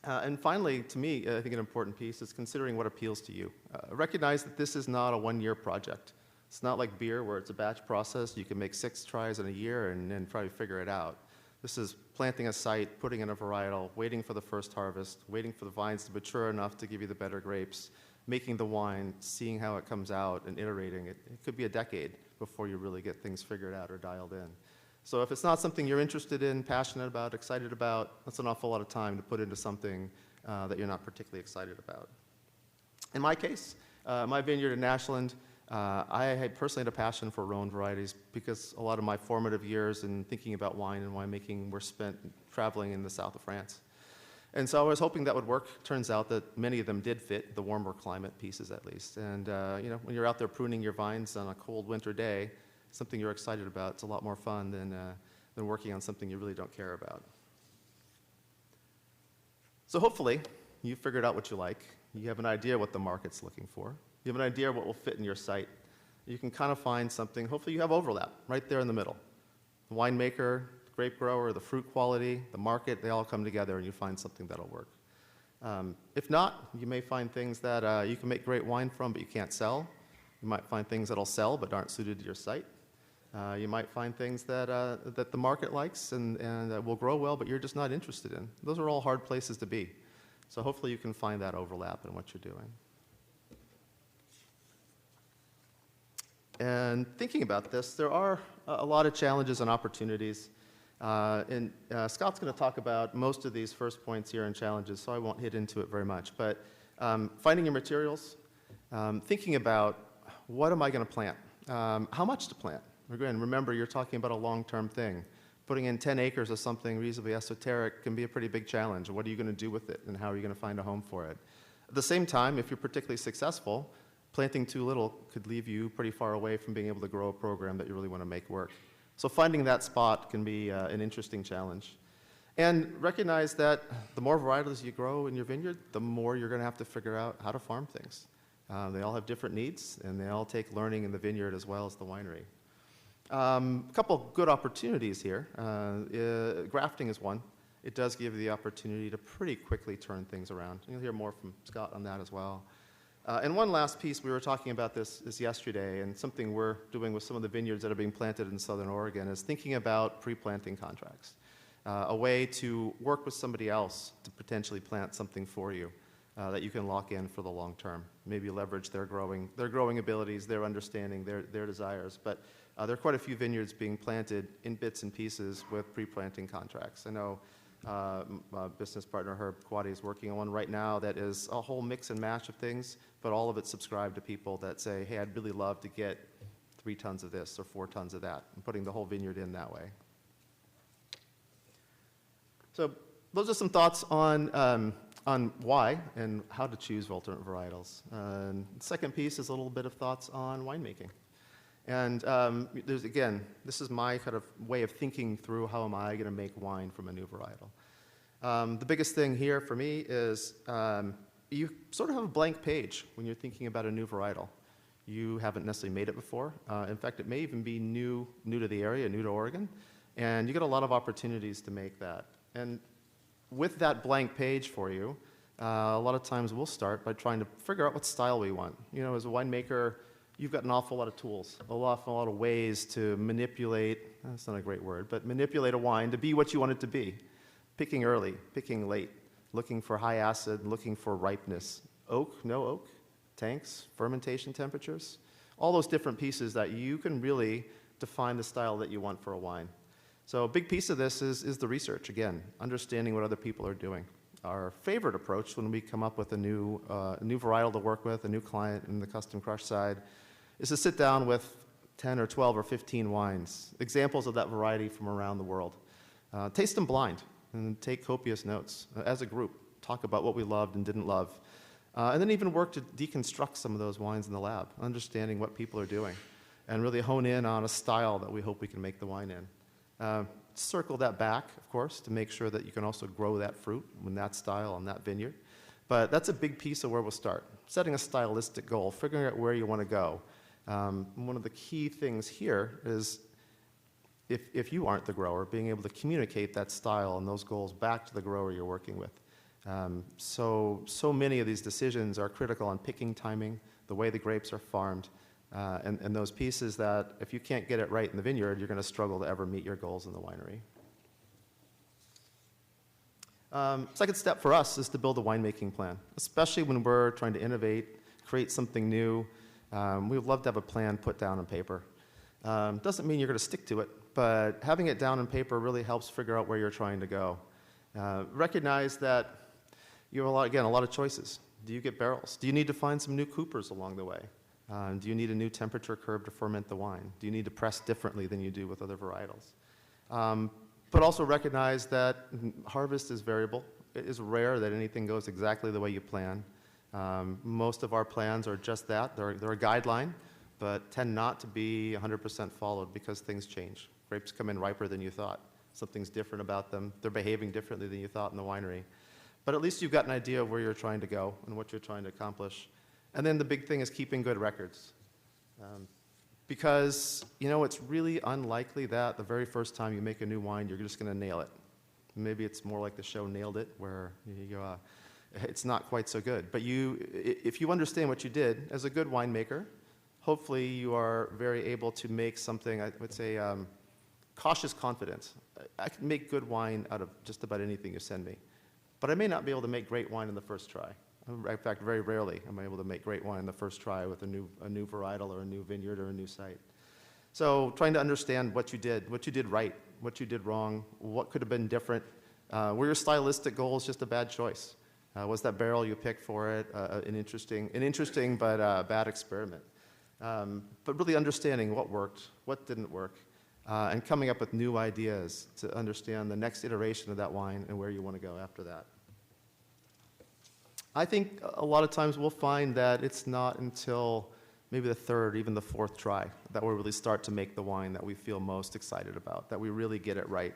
And finally, to me, I think an important piece is considering what appeals to you. Recognize that this is not a one-year project. It's not like beer where it's a batch process. You can make 6 tries in a year and then probably figure it out. This is planting a site, putting in a varietal, waiting for the first harvest, waiting for the vines to mature enough to give you the better grapes, making the wine, seeing how it comes out, and iterating it. It could be a decade before you really get things figured out or dialed in. So if it's not something you're interested in, passionate about, excited about, that's an awful lot of time to put into something that you're not particularly excited about. In my case, my vineyard in Ashland, I had personally had a passion for Rhone varieties because a lot of my formative years in thinking about wine and winemaking were spent traveling in the south of France. And so I was hoping that would work. Turns out that many of them did fit, the warmer climate pieces at least. And you know, when you're out there pruning your vines on a cold winter day, something you're excited about, it's a lot more fun than working on something you really don't care about. So hopefully, you figured out what you like. You have an idea what the market's looking for. You have an idea what will fit in your site. You can kind of find something. Hopefully you have overlap right there in the middle. The winemaker, the grape grower, the fruit quality, the market, they all come together and you find something that'll work. If not, you may find things that you can make great wine from but you can't sell. You might find things that'll sell but aren't suited to your site. You might find things that, that the market likes and will grow well but you're just not interested in. Those are all hard places to be. So hopefully you can find that overlap in what you're doing. And thinking about this, there are a lot of challenges and opportunities. And Scott's going to talk about most of these first points here and challenges, so I won't hit into it very much. But finding your materials, thinking about what am I going to plant, how much to plant. Again, remember, you're talking about a long-term thing. Putting in 10 acres of something reasonably esoteric can be a pretty big challenge. What are you going to do with it, and how are you going to find a home for it? At the same time, if you're particularly successful, planting too little could leave you pretty far away from being able to grow a program that you really want to make work. So finding that spot can be an interesting challenge. And recognize that the more varietals you grow in your vineyard, the more you're going to have to figure out how to farm things. They all have different needs, and they all take learning in the vineyard as well as the winery. A couple good opportunities here. Grafting is one. It does give you the opportunity to pretty quickly turn things around. You'll hear more from Scott on that as well. And one last piece, we were talking about this yesterday, and something we're doing with some of the vineyards that are being planted in Southern Oregon is thinking about pre-planting contracts, a way to work with somebody else to potentially plant something for you that you can lock in for the long term. Maybe leverage their growing abilities, their understanding, their desires. But there are quite a few vineyards being planted in bits and pieces with pre-planting contracts. I know my business partner Herb Quaddy is working on one right now that is a whole mix and match of things, but all of it subscribed to people that say, hey, I'd really love to get 3 tons of this or 4 tons of that, and putting the whole vineyard in that way. So those are some thoughts on why and how to choose alternate varietals. The second piece is a little bit of thoughts on winemaking. And this is my kind of way of thinking through how am I going to make wine from a new varietal. The biggest thing here for me is you sort of have a blank page when you're thinking about a new varietal. You haven't necessarily made it before. In fact, it may even be new to the area, new to Oregon. And you get a lot of opportunities to make that. And with that blank page for you, a lot of times we'll start by trying to figure out what style we want. You know, as a winemaker, you've got an awful lot of tools, an awful lot of ways to manipulate, that's not a great word, but manipulate a wine to be what you want it to be. Picking early, picking late, looking for high acid, looking for ripeness. Oak, no oak, tanks, fermentation temperatures, all those different pieces that you can really define the style that you want for a wine. So a big piece of this is the research, again, understanding what other people are doing. Our favorite approach when we come up with a new varietal to work with, a new client in the custom crush side, is to sit down with 10 or 12 or 15 wines, examples of that variety from around the world. Taste them blind and take copious notes as a group. Talk about what we loved and didn't love. And then even work to deconstruct some of those wines in the lab, understanding what people are doing, and really hone in on a style that we hope we can make the wine in. Circle that back, of course, to make sure that you can also grow that fruit in that style on that vineyard. But that's a big piece of where we'll start. Setting a stylistic goal, figuring out where you want to go. One of the key things here is if you aren't the grower, being able to communicate that style and those goals back to the grower you're working with. So many of these decisions are critical on picking timing, the way the grapes are farmed, and those pieces that if you can't get it right in the vineyard, you're going to struggle to ever meet your goals in the winery. Second step for us is to build a winemaking plan, especially when we're trying to innovate, create something new. We would love to have a plan put down on paper. Doesn't mean you're going to stick to it, but having it down on paper really helps figure out where you're trying to go. Recognize that you have, a lot of choices. Do you get barrels? Do you need to find some new coopers along the way? Do you need a new temperature curve to ferment the wine? Do you need to press differently than you do with other varietals? But also recognize that harvest is variable. It is rare that anything goes exactly the way you plan. Most of our plans are just that. They're a guideline, but tend not to be 100% followed because things change. Grapes come in riper than you thought. Something's different about them. They're behaving differently than you thought in the winery. but at least you've got an idea of where you're trying to go and what you're trying to accomplish. And then the big thing is keeping good records. Because, it's really unlikely that the very first time you make a new wine, you're just going to nail it. Maybe it's more like the show Nailed It, where it's not quite so good. But if you understand what you did as a good winemaker, hopefully you are very able to make something, I would say, cautious confidence. I can make good wine out of just about anything you send me. But I may not be able to make great wine in the first try. In fact, very rarely am I able to make great wine in the first try with a new varietal or a new vineyard or a new site. So trying to understand what you did right, what you did wrong, what could have been different. Were your stylistic goals just a bad choice? Was that barrel you picked for it an interesting but bad experiment? But really understanding what worked, what didn't work, and coming up with new ideas to understand the next iteration of that wine and where you want to go after that. I think a lot of times we'll find that it's not until maybe the third, even the fourth try, that we'll really start to make the wine that we feel most excited about, that we really get it right.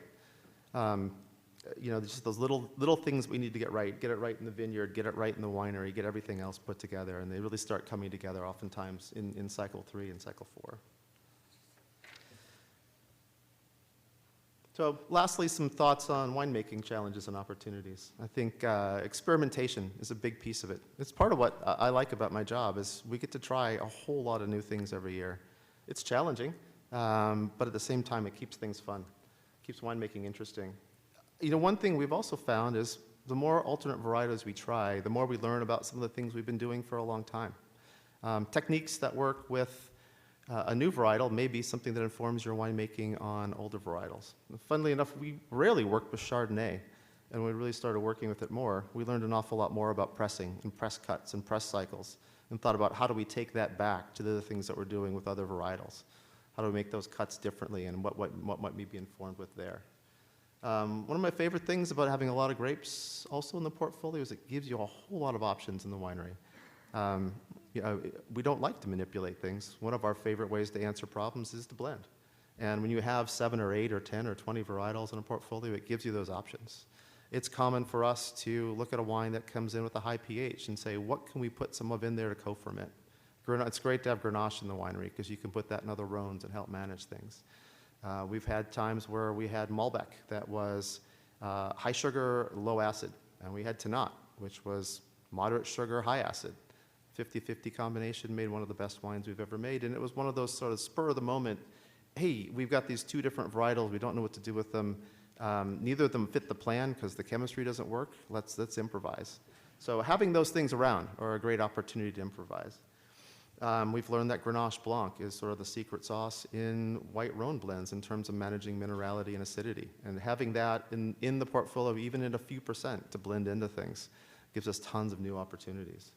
Just those little things we need to get it right in the vineyard, get it right in the winery, get everything else put together, and they really start coming together oftentimes in cycle 3 and cycle 4. So lastly, some thoughts on winemaking challenges and opportunities. I think experimentation is a big piece of it. It's part of what I like about my job is we get to try a whole lot of new things every year. It's challenging, but at the same time, it keeps things fun, keeps winemaking interesting. One thing we've also found is the more alternate varietals we try, the more we learn about some of the things we've been doing for a long time. Techniques that work with a new varietal may be something that informs your winemaking on older varietals. Funnily enough, we rarely worked with Chardonnay, and when we really started working with it more, we learned an awful lot more about pressing and press cuts and press cycles, and thought about how do we take that back to the things that we're doing with other varietals. How do we make those cuts differently, and what might we be informed with there? One of my favorite things about having a lot of grapes also in the portfolio is it gives you a whole lot of options in the winery. We don't like to manipulate things. One of our favorite ways to answer problems is to blend. And when you have 7 or 8 or 10 or 20 varietals in a portfolio, it gives you those options. It's common for us to look at a wine that comes in with a high pH and say, what can we put some of in there to co-ferment? It's great to have Grenache in the winery because you can put that in other Rhones and help manage things. We've had times where we had Malbec that was high sugar, low acid. And we had Tannat, which was moderate sugar, high acid. 50-50 combination made one of the best wines we've ever made. And it was one of those sort of spur of the moment, hey, we've got these 2 different varietals. We don't know what to do with them. Neither of them fit the plan because the chemistry doesn't work. Let's improvise. So having those things around are a great opportunity to improvise. We've learned that Grenache Blanc is sort of the secret sauce in white Rhone blends in terms of managing minerality and acidity. And having that in the portfolio, even in a few percent to blend into things, gives us tons of new opportunities.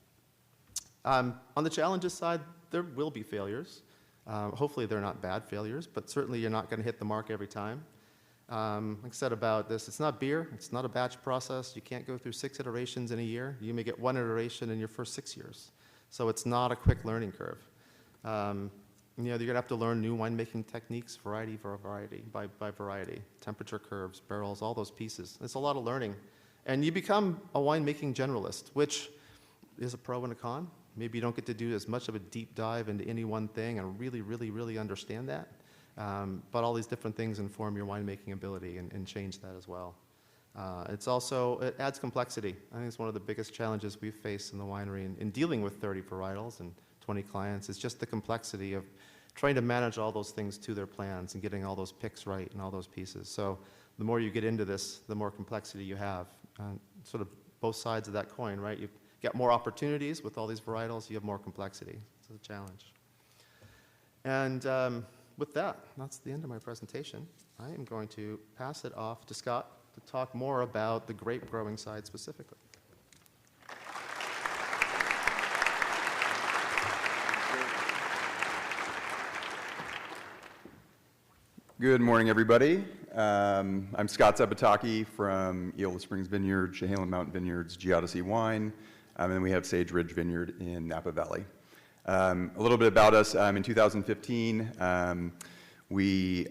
On the challenges side, there will be failures. Hopefully they're not bad failures, but certainly you're not going to hit the mark every time. Like I said about this, it's not beer. It's not a batch process. You can't go through 6 iterations in a year. You may get 1 iteration in your first 6 years. So it's not a quick learning curve. You're going to have to learn new winemaking techniques, variety by variety, temperature curves, barrels, all those pieces. It's a lot of learning. And you become a winemaking generalist, which is a pro and a con. Maybe you don't get to do as much of a deep dive into any one thing and really understand that. But all these different things inform your winemaking ability and change that as well. It adds complexity. I think it's one of the biggest challenges we've faced in the winery in dealing with 30 varietals and 20 clients. It's just the complexity of trying to manage all those things to their plans and getting all those picks right and all those pieces. So the more you get into this, the more complexity you have. Sort of both sides of that coin, right? You get more opportunities with all these varietals, you have more complexity. It's a challenge. And with that, that's the end of my presentation. I am going to pass it off to Scott to talk more about the grape growing side specifically. Good morning, everybody. I'm Scott Zapataki from Eola Springs Vineyard, Chehalem Mountain Vineyards, Geodesy Wine, and then we have Sage Ridge Vineyard in Napa Valley. A little bit about us. In 2015, we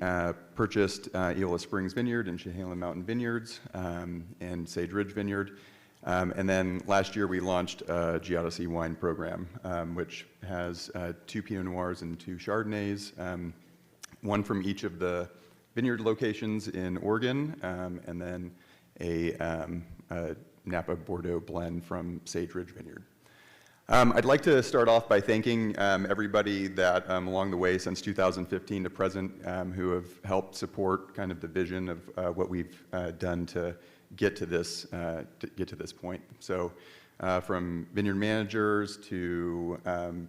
purchased Eola Springs Vineyard and Chehalem Mountain Vineyards and Sage Ridge Vineyard. And then last year we launched a Geodesy wine program, which has 2 Pinot Noirs and 2 Chardonnays, one from each of the vineyard locations in Oregon, and then a Napa Bordeaux blend from Sage Ridge Vineyard. I'd like to start off by thanking everybody that along the way since 2015 to present who have helped support kind of the vision of what we've done to get to this point. So from vineyard managers to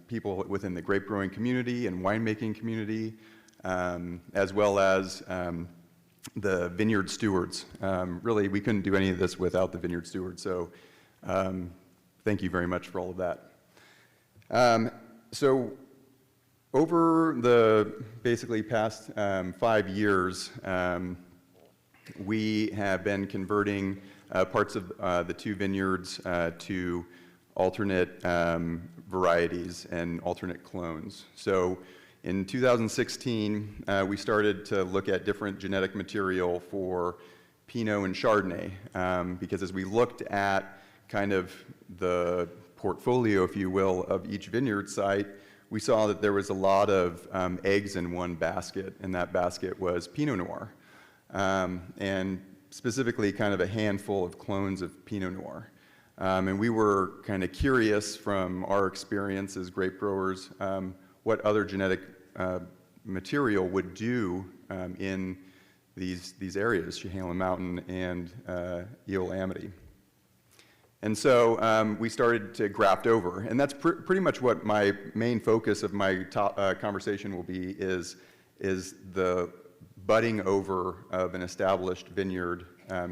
people within the grape growing community and winemaking community, as well as the vineyard stewards. Really, we couldn't do any of this without the vineyard stewards, so thank you very much for all of that. So over the basically past 5 years, we have been converting parts of the 2 vineyards to alternate varieties and alternate clones. So in 2016, we started to look at different genetic material for Pinot and Chardonnay, because as we looked at kind of the portfolio, if you will, of each vineyard site, we saw that there was a lot of eggs in one basket, and that basket was Pinot Noir, and specifically kind of a handful of clones of Pinot Noir. And we were kind of curious from our experience as grape growers what other genetic material would do in these areas, Chehalem Mountain and Eagle Amity. And so we started to graft over, and that's pretty much what my main focus of my conversation will be is the budding over of an established vineyard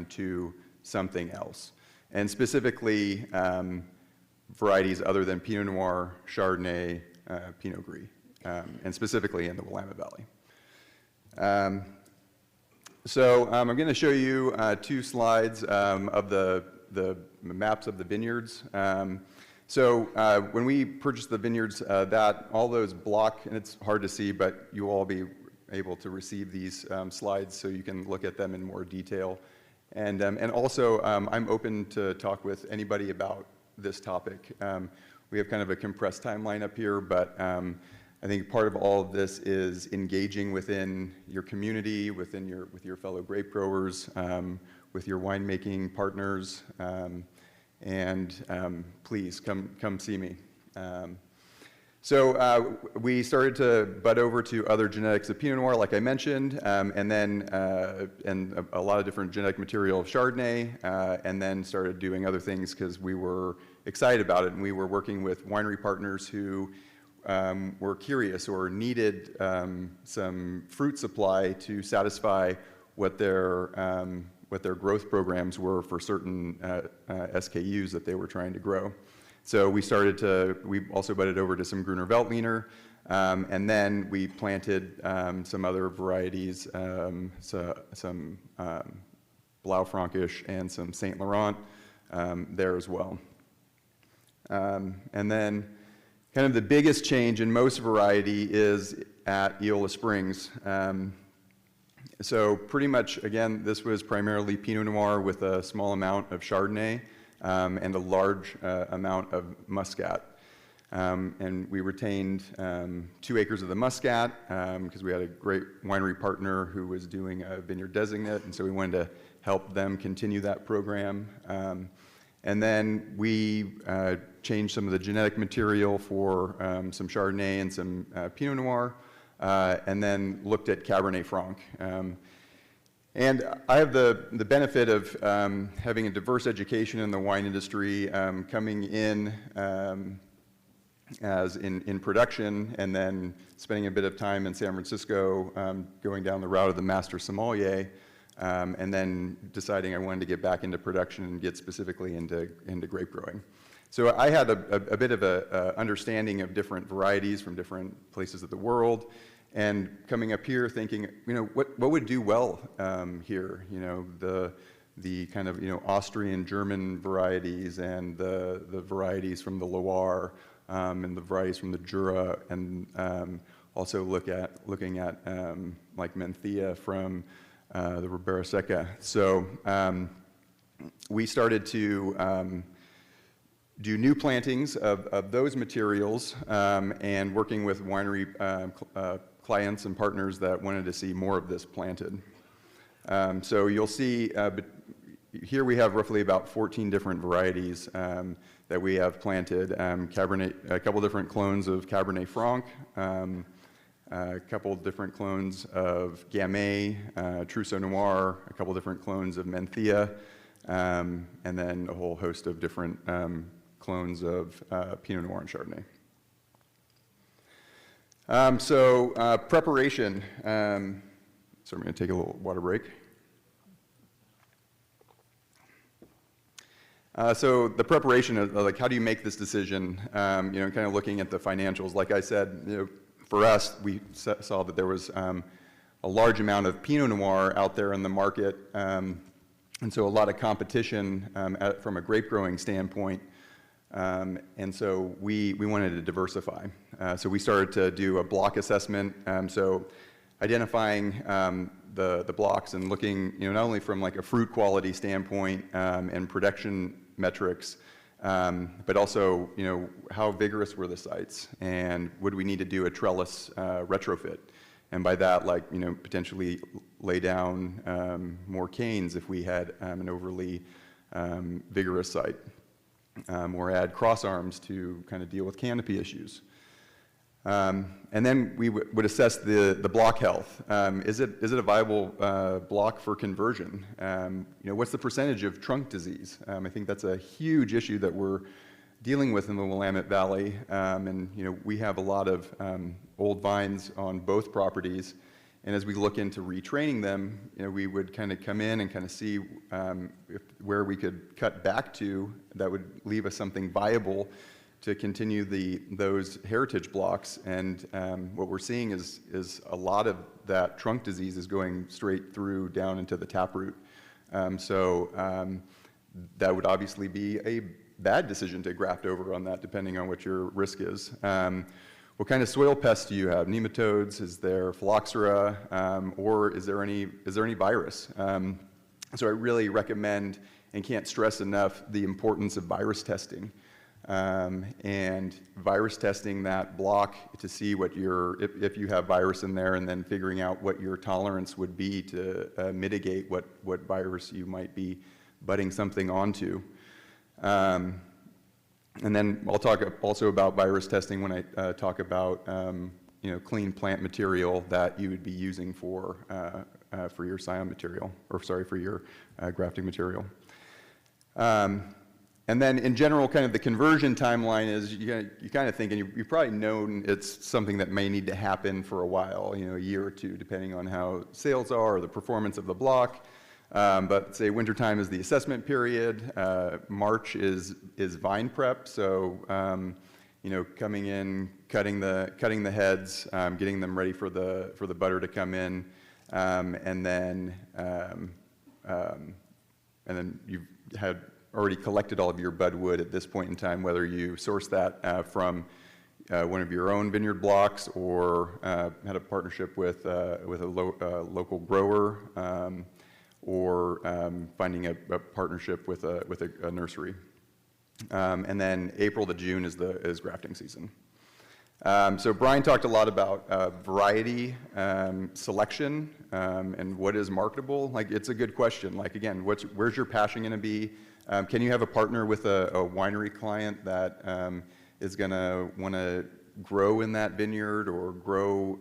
to something else, and specifically varieties other than Pinot Noir, Chardonnay, Pinot Gris, and specifically in the Willamette Valley. So I'm going to show you 2 slides of the maps of the vineyards. So when we purchased the vineyards, all those block, and it's hard to see, but you'll all be able to receive these slides so you can look at them in more detail. And also, I'm open to talk with anybody about this topic. We have kind of a compressed timeline up here, but I think part of all of this is engaging within your community, with your fellow grape growers, with your winemaking partners, and please come see me. So we started to bud over to other genetics of Pinot Noir, like I mentioned, and then and a lot of different genetic material of Chardonnay, and then started doing other things because we were excited about it, and we were working with winery partners who were curious or needed some fruit supply to satisfy what their growth programs were for certain SKUs that they were trying to grow. So we also budded over to some Gruner Veltliner, and then we planted some other varieties, some Blaufränkisch and some Saint Laurent there as well. And then kind of the biggest change in most variety is at Eola Springs. So pretty much, again, this was primarily Pinot Noir with a small amount of Chardonnay and a large amount of Muscat. And we retained 2 acres of the Muscat because we had a great winery partner who was doing a vineyard designate, and so we wanted to help them continue that program. And then we changed some of the genetic material for some Chardonnay and some Pinot Noir, and then looked at Cabernet Franc. And I have the benefit of having a diverse education in the wine industry, coming in as in production, and then spending a bit of time in San Francisco, going down the route of the master sommelier, and then deciding I wanted to get back into production and get specifically into grape growing. So I had a bit of a understanding of different varieties from different places of the world, and coming up here thinking, what would do well here? The kind of Austrian German varieties, and the varieties from the Loire, and the varieties from the Jura, and also looking at like Menthia from the Ribera Seca. So we started to do new plantings of those materials and working with winery clients and partners that wanted to see more of this planted. So you'll see here we have roughly about 14 different varieties that we have planted. Cabernet, a couple different clones of Cabernet Franc, a couple different clones of Gamay, Trousseau Noir, a couple different clones of Menthea, and then a whole host of different clones of Pinot Noir and Chardonnay. Preparation. So I'm going to take a little water break. So the preparation of like how do you make this decision? Kind of looking at the financials. Like I said, for us, we saw that there was a large amount of Pinot Noir out there in the market, and so a lot of competition from a grape growing standpoint. And so we wanted to diversify. So we started to do a block assessment. So identifying the blocks and looking, not only from like a fruit quality standpoint and production metrics, but also, how vigorous were the sites, and would we need to do a trellis retrofit? And by that, like, potentially lay down more canes if we had an overly vigorous site, or add cross arms to kind of deal with canopy issues. And then we would assess the block health. Is it a viable block for conversion? What's the percentage of trunk disease? I think that's a huge issue that we're dealing with in the Willamette Valley. And we have a lot of old vines on both properties. And as we look into retraining them, we would kind of come in and kind of see where we could cut back to that would leave us something viable to continue those heritage blocks. And what we're seeing is a lot of that trunk disease is going straight through down into the taproot. So that would obviously be a bad decision to graft over on that, depending on what your risk is. What kind of soil pests do you have? Nematodes? Is there phylloxera? Or is there any virus? So I really recommend and can't stress enough the importance of virus testing. And virus testing that block to see what if you have virus in there, and then figuring out what your tolerance would be to mitigate what virus you might be budding something onto. And then I'll talk also about virus testing when I talk about clean plant material that you would be using for your scion material, for your grafting material. And then in general, kind of the conversion timeline is you kind of think, and you've probably known it's something that may need to happen for a while, a year or two, depending on how sales are or the performance of the block. But say wintertime is the assessment period. March is vine prep, so coming in, cutting the heads, getting them ready for the butter to come in, and then you've had already collected all of your bud wood at this point in time, whether you source that from one of your own vineyard blocks or had a partnership with a local grower, or finding a partnership with a nursery. And then April to June is grafting season. So Brian talked a lot about variety selection and what is marketable. Like, it's a good question. Like, again, where's your passion going to be? Can you have a partner with a winery client that is going to want to grow in that vineyard or grow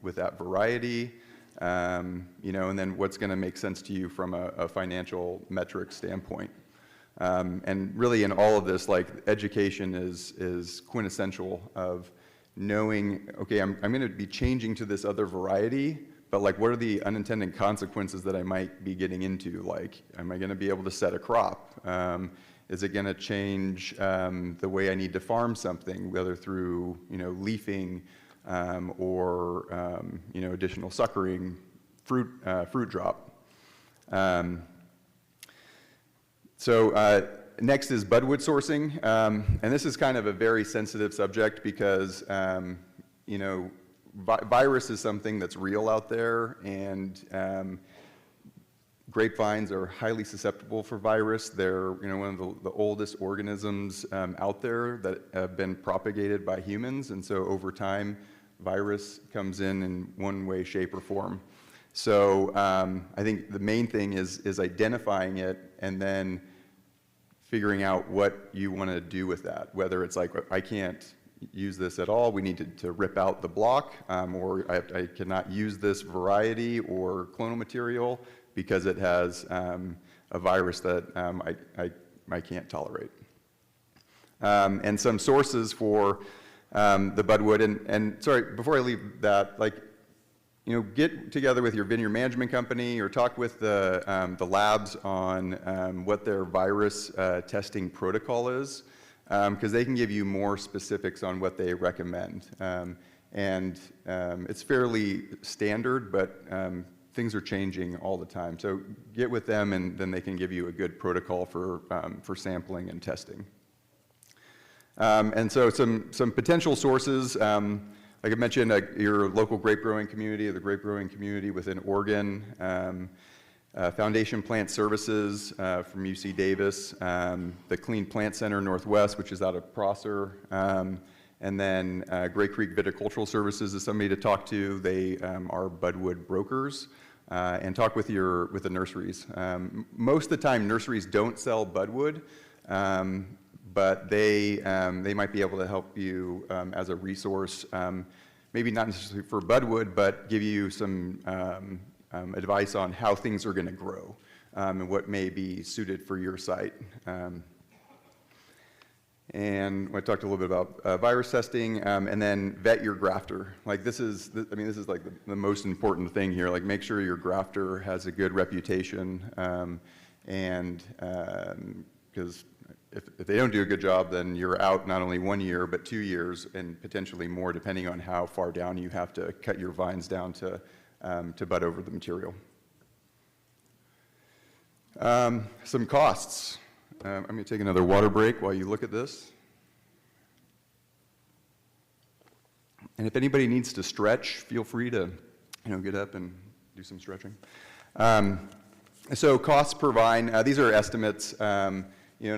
with that variety? And then what's going to make sense to you from a financial metric standpoint? And really in all of this, like, education is quintessential of knowing, okay, I'm going to be changing to this other variety, but like, what are the unintended consequences that I might be getting into? Like, am I going to be able to set a crop? Is it going to change the way I need to farm something, whether through leafing or additional suckering, fruit drop? So next is budwood sourcing, and this is kind of a very sensitive subject because virus is something that's real out there, and grapevines are highly susceptible for virus. They're one of the oldest organisms out there that have been propagated by humans, and so over time, virus comes in one way, shape, or form. So I think the main thing is identifying it and then figuring out what you want to do with that, whether it's like, I can't use this at all, we need to rip out the block, or I cannot use this variety or clonal material because it has a virus that I can't tolerate. And some sources for the budwood, and sorry, before I leave that, get together with your vineyard management company or talk with the labs on what their virus testing protocol is, because they can give you more specifics on what they recommend. It's fairly standard, but things are changing all the time. So get with them, and then they can give you a good protocol for sampling and testing. And so some potential sources, like I mentioned, your local grape growing community, or the grape growing community within Oregon, Foundation Plant Services from UC Davis, the Clean Plant Center Northwest, which is out of Prosser, and then Gray Creek Viticultural Services is somebody to talk to. They are budwood brokers, and talk with the nurseries. Most of the time, nurseries don't sell budwood, but they might be able to help you as a resource, maybe not necessarily for budwood, but give you some advice on how things are going to grow and what may be suited for your site. And I talked a little bit about virus testing, and then vet your grafter. This is like the most important thing here. Make sure your grafter has a good reputation, and because if they don't do a good job, then you're out not only 1 year, but 2 years, and potentially more, depending on how far down you have to cut your vines down to bud over the material. Some costs. I'm going to take another water break while you look at this. And if anybody needs to stretch, feel free to get up and do some stretching. So costs per vine, these are estimates. And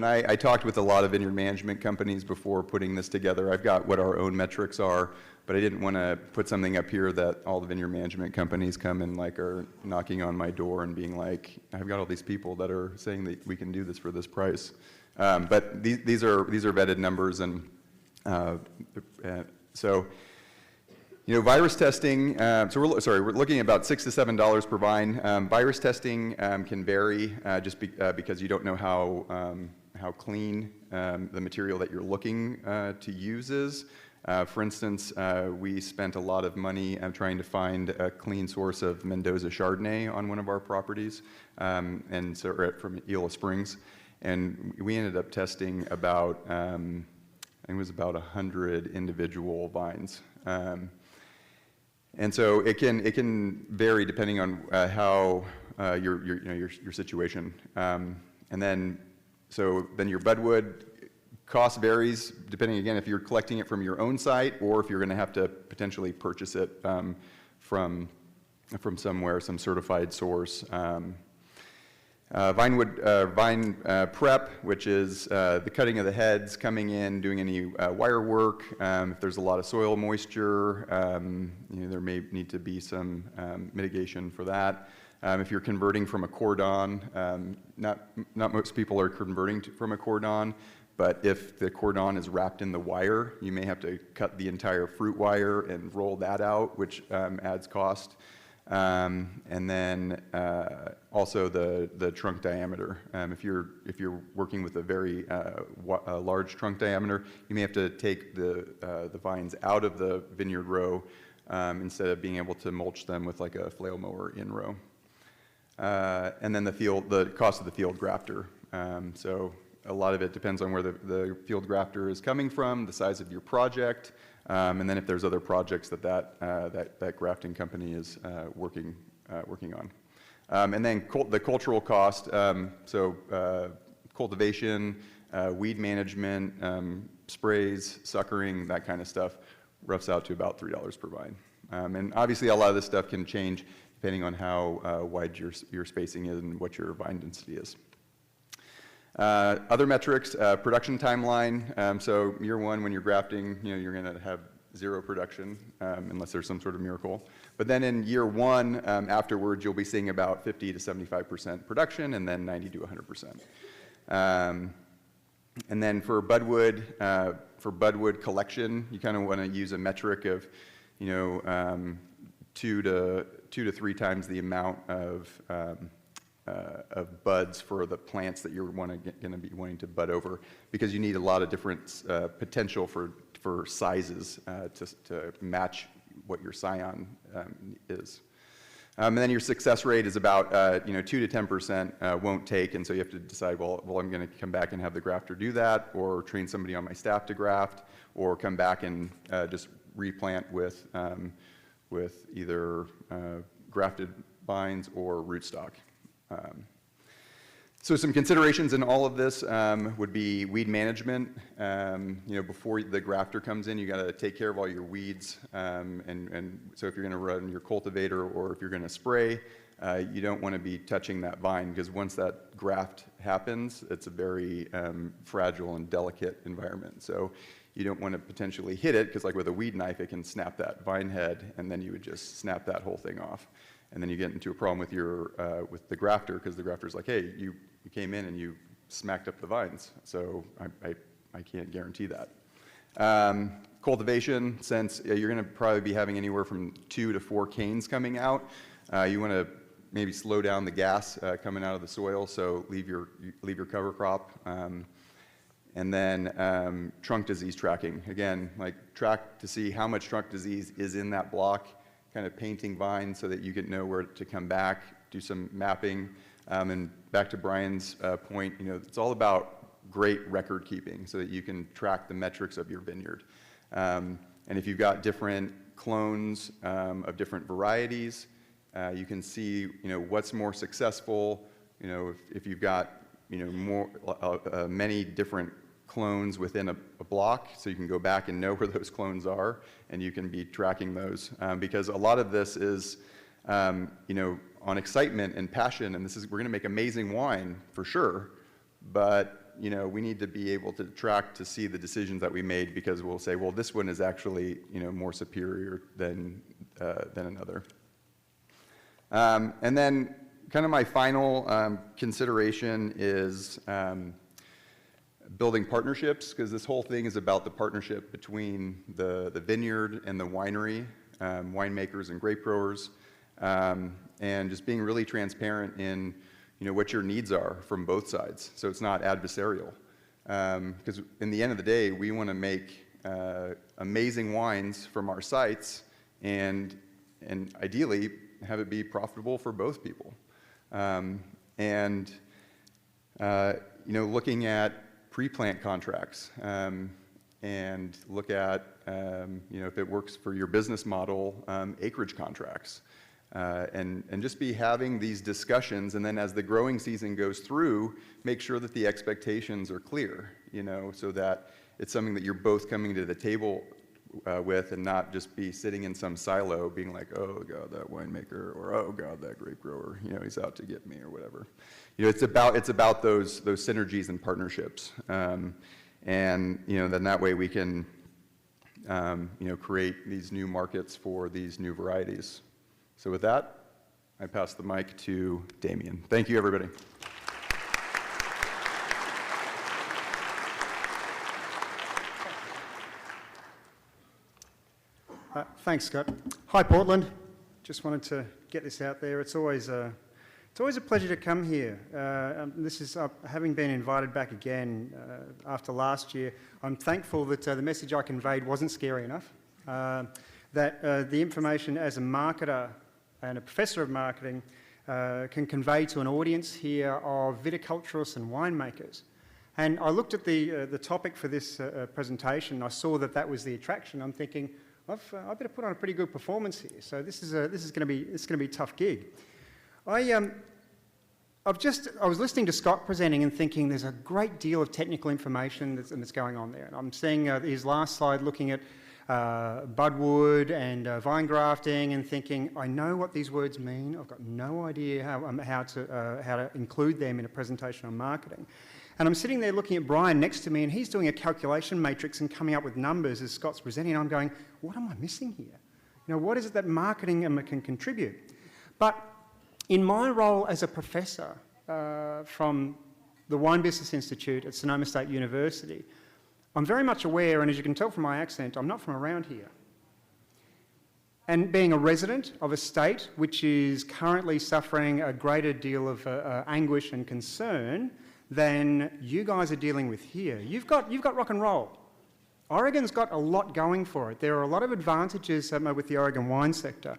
I talked with a lot of vineyard management companies before putting this together. I've got what our own metrics are, but I didn't want to put something up here that all the vineyard management companies come and are knocking on my door and being like, I've got all these people that are saying that we can do this for this price. But these are vetted numbers, and so virus testing. So we're looking at about $6 to $7 per vine. Virus testing can vary because you don't know how clean the material that you're looking to use is. For instance, we spent a lot of money trying to find a clean source of Mendoza Chardonnay on one of our properties, and so from Eola Springs, and we ended up testing about I think it was about 100 individual vines. And so it can vary depending on how your situation. And then your budwood cost varies depending, again, if you're collecting it from your own site or if you're going to have to potentially purchase it from somewhere, some certified source. Vine prep, which is the cutting of the heads, coming in, doing any wire work. If there's a lot of soil moisture, there may need to be some mitigation for that. If you're converting from a cordon, not most people are converting from a cordon, but if the cordon is wrapped in the wire, you may have to cut the entire fruit wire and roll that out, which adds cost. And then also the trunk diameter. If you're working with a very large trunk diameter, you may have to take the vines out of the vineyard row instead of being able to mulch them with like a flail mower in row. And then the cost of the field grafter. So a lot of it depends on where the field grafter is coming from, the size of your project. And then if there's other projects that grafting company is working on. And then the cultural cost, cultivation, weed management, sprays, suckering, that kind of stuff, roughs out to about $3 per vine. And obviously a lot of this stuff can change depending on how wide your spacing is and what your vine density is. Other metrics, production timeline. So year one, when you're grafting, you're going to have 0 production unless there's some sort of miracle. But then in year one, afterwards, you'll be seeing about 50 to 75% production, and then 90 to 100%. And then for budwood collection, you kind of want to use a metric of, 2 to 3 times the amount of buds for the plants that you're going to be wanting to bud over, because you need a lot of different potential for sizes to match what your scion is. And then your success rate is about 2 to 10% won't take, and so you have to decide, well, I'm going to come back and have the grafter do that, or train somebody on my staff to graft, or come back and just replant with either grafted vines or rootstock. So some considerations in all of this would be weed management. Before the grafter comes in, you got to take care of all your weeds. And so if you're going to run your cultivator or if you're going to spray, you don't want to be touching that vine, because once that graft happens, it's a very fragile and delicate environment. So you don't want to potentially hit it, because like with a weed knife, it can snap that vine head, and then you would just snap that whole thing off. And then you get into a problem with with the grafter, because the grafter's like, hey, you came in and you smacked up the vines, so I can't guarantee that. Cultivation, since you're going to probably be having anywhere from 2 to 4 canes coming out, you want to maybe slow down the gas coming out of the soil, so leave your cover crop. And then trunk disease tracking. Again, like track to see how much trunk disease is in that block, kind of painting vines so that you can know where to come back, do some mapping. And back to Brian's point, it's all about great record keeping so that you can track the metrics of your vineyard. And if you've got different clones of different varieties, you can see, what's more successful. If you've got, many different clones within a block, so you can go back and know where those clones are, and you can be tracking those. Because a lot of this is, on excitement and passion, and we're going to make amazing wine for sure, but we need to be able to track to see the decisions that we made, because we'll say, well, this one is actually more superior than another. And then kind of my final consideration is building partnerships, because this whole thing is about the partnership between the vineyard and the winery, winemakers and grape growers, and just being really transparent in what your needs are from both sides, so it's not adversarial. Because in the end of the day, we want to make amazing wines from our sites, and ideally have it be profitable for both people. Looking at pre-plant contracts, and look at, if it works for your business model, acreage contracts. And just be having these discussions, and then as the growing season goes through, make sure that the expectations are clear, so that it's something that you're both coming to the table with, and not just be sitting in some silo being like, oh God, that winemaker, or oh God, that grape grower, he's out to get me, or whatever. It's about those synergies and partnerships, and then that way we can create these new markets for these new varieties. So with that, I pass the mic to Damien. Thank you, everybody. Thanks, Scott. Hi, Portland. Just wanted to get this out there. It's always a pleasure to come here. This is having been invited back again after last year. I'm thankful that the message I conveyed wasn't scary enough. That the information as a marketer and a professor of marketing can convey to an audience here of viticulturists and winemakers. And I looked at the topic for this presentation. I saw that was the attraction. I'm thinking, I better put on a pretty good performance here. So this is going to be a tough gig. I was listening to Scott presenting and thinking there's a great deal of technical information that's going on there. And I'm seeing his last slide looking at budwood and vine grafting, and thinking, I know what these words mean. I've got no idea how to include them in a presentation on marketing. And I'm sitting there looking at Brian next to me, and he's doing a calculation matrix and coming up with numbers as Scott's presenting, and I'm going, what am I missing here? You know, what is it that marketing can contribute? But in my role as a professor from the Wine Business Institute at Sonoma State University, I'm very much aware, and as you can tell from my accent, I'm not from around here. And being a resident of a state which is currently suffering a greater deal of anguish and concern than you guys are dealing with here. You've got rock and roll. Oregon's got a lot going for it. There are a lot of advantages with the Oregon wine sector.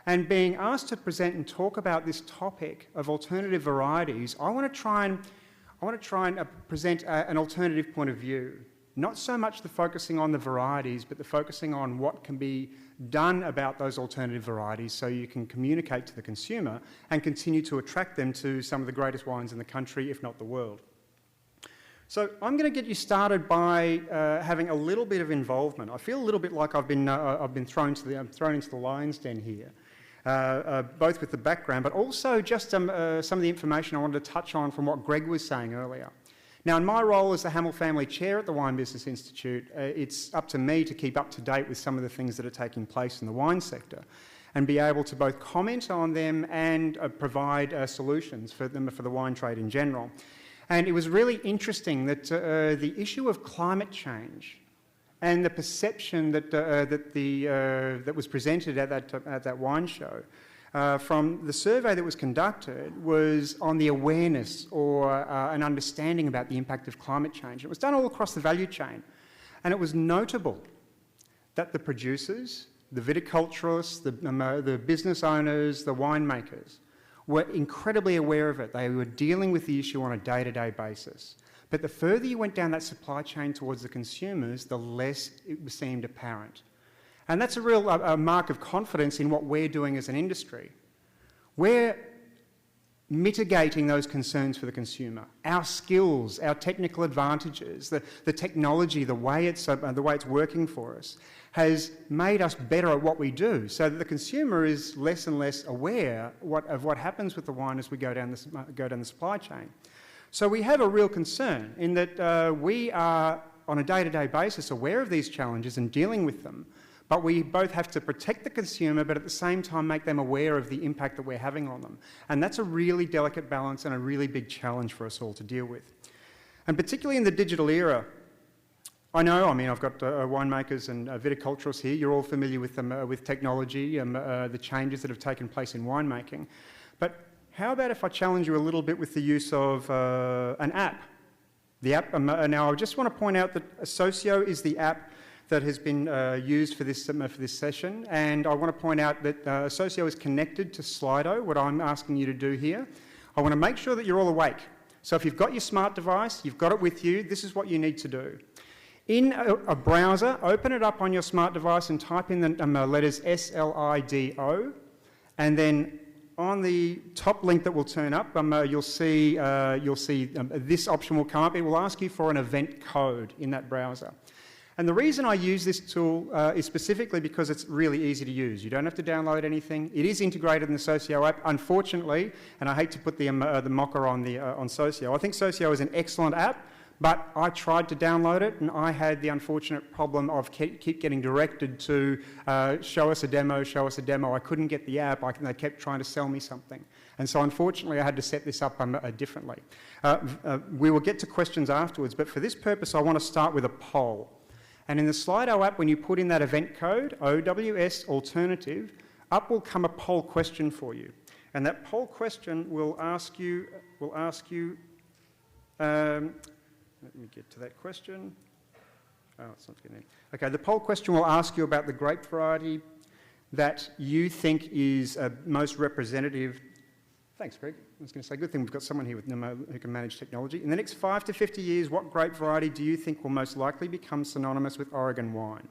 And being asked to present and talk about this topic of alternative varieties, I want to try and present an alternative point of view. Not so much the focusing on the varieties, but the focusing on what can be done about those alternative varieties so you can communicate to the consumer and continue to attract them to some of the greatest wines in the country, if not the world. So I'm going to get you started by having a little bit of involvement. I feel a little bit like I've been thrown into the lion's den here, both with the background, but also just some of the information I wanted to touch on from what Greg was saying earlier. Now, in my role as the Hamill Family Chair at the Wine Business Institute, it's up to me to keep up to date with some of the things that are taking place in the wine sector and be able to both comment on them and provide solutions for them for the wine trade in general. And it was really interesting that the issue of climate change and the perception that was presented at that wine show from the survey that was conducted was on the awareness or an understanding about the impact of climate change. It was done all across the value chain, and it was notable that the producers, the viticulturists, the business owners, the winemakers were incredibly aware of it. They were dealing with the issue on a day-to-day basis. But the further you went down that supply chain towards the consumers, the less it seemed apparent. And that's a real mark of confidence in what we're doing as an industry. We're mitigating those concerns for the consumer. Our skills, our technical advantages, the technology, the way it's working for us has made us better at what we do, so that the consumer is less and less aware of what happens with the wine as we go down the supply chain. So we have a real concern in that we are, on a day-to-day basis, aware of these challenges and dealing with them. But we both have to protect the consumer, but at the same time make them aware of the impact that we're having on them. And that's a really delicate balance and a really big challenge for us all to deal with. And particularly in the digital era, I've got winemakers and viticulturists here. You're all familiar with them, with technology and the changes that have taken place in winemaking. But how about if I challenge you a little bit with the use of an app? The app, now I just want to point out that Socio is the app that has been used for this session, and I want to point out that Socio is connected to Slido, what I'm asking you to do here. I want to make sure that you're all awake. So if you've got your smart device, you've got it with you, this is what you need to do. In a browser, open it up on your smart device and type in the letters SLIDO, and then on the top link that will turn up, you'll see this option will come up. It will ask you for an event code in that browser. And the reason I use this tool is specifically because it's really easy to use. You don't have to download anything. It is integrated in the Socio app, unfortunately, and I hate to put the mocker on Socio. I think Socio is an excellent app, but I tried to download it, and I had the unfortunate problem of keep getting directed to show us a demo. I couldn't get the app. They kept trying to sell me something. And so unfortunately, I had to set this up differently. We will get to questions afterwards, but for this purpose, I want to start with a poll. And in the Slido app, when you put in that event code, OWS alternative, up will come a poll question for you. And that poll question will ask you, let me get to that question. Oh, it's not getting in. Okay, the poll question will ask you about the grape variety that you think is most representative. Thanks, Greg. I was going to say, good thing we've got someone here who can manage technology. In the next 5 to 50 years, what grape variety do you think will most likely become synonymous with Oregon wine?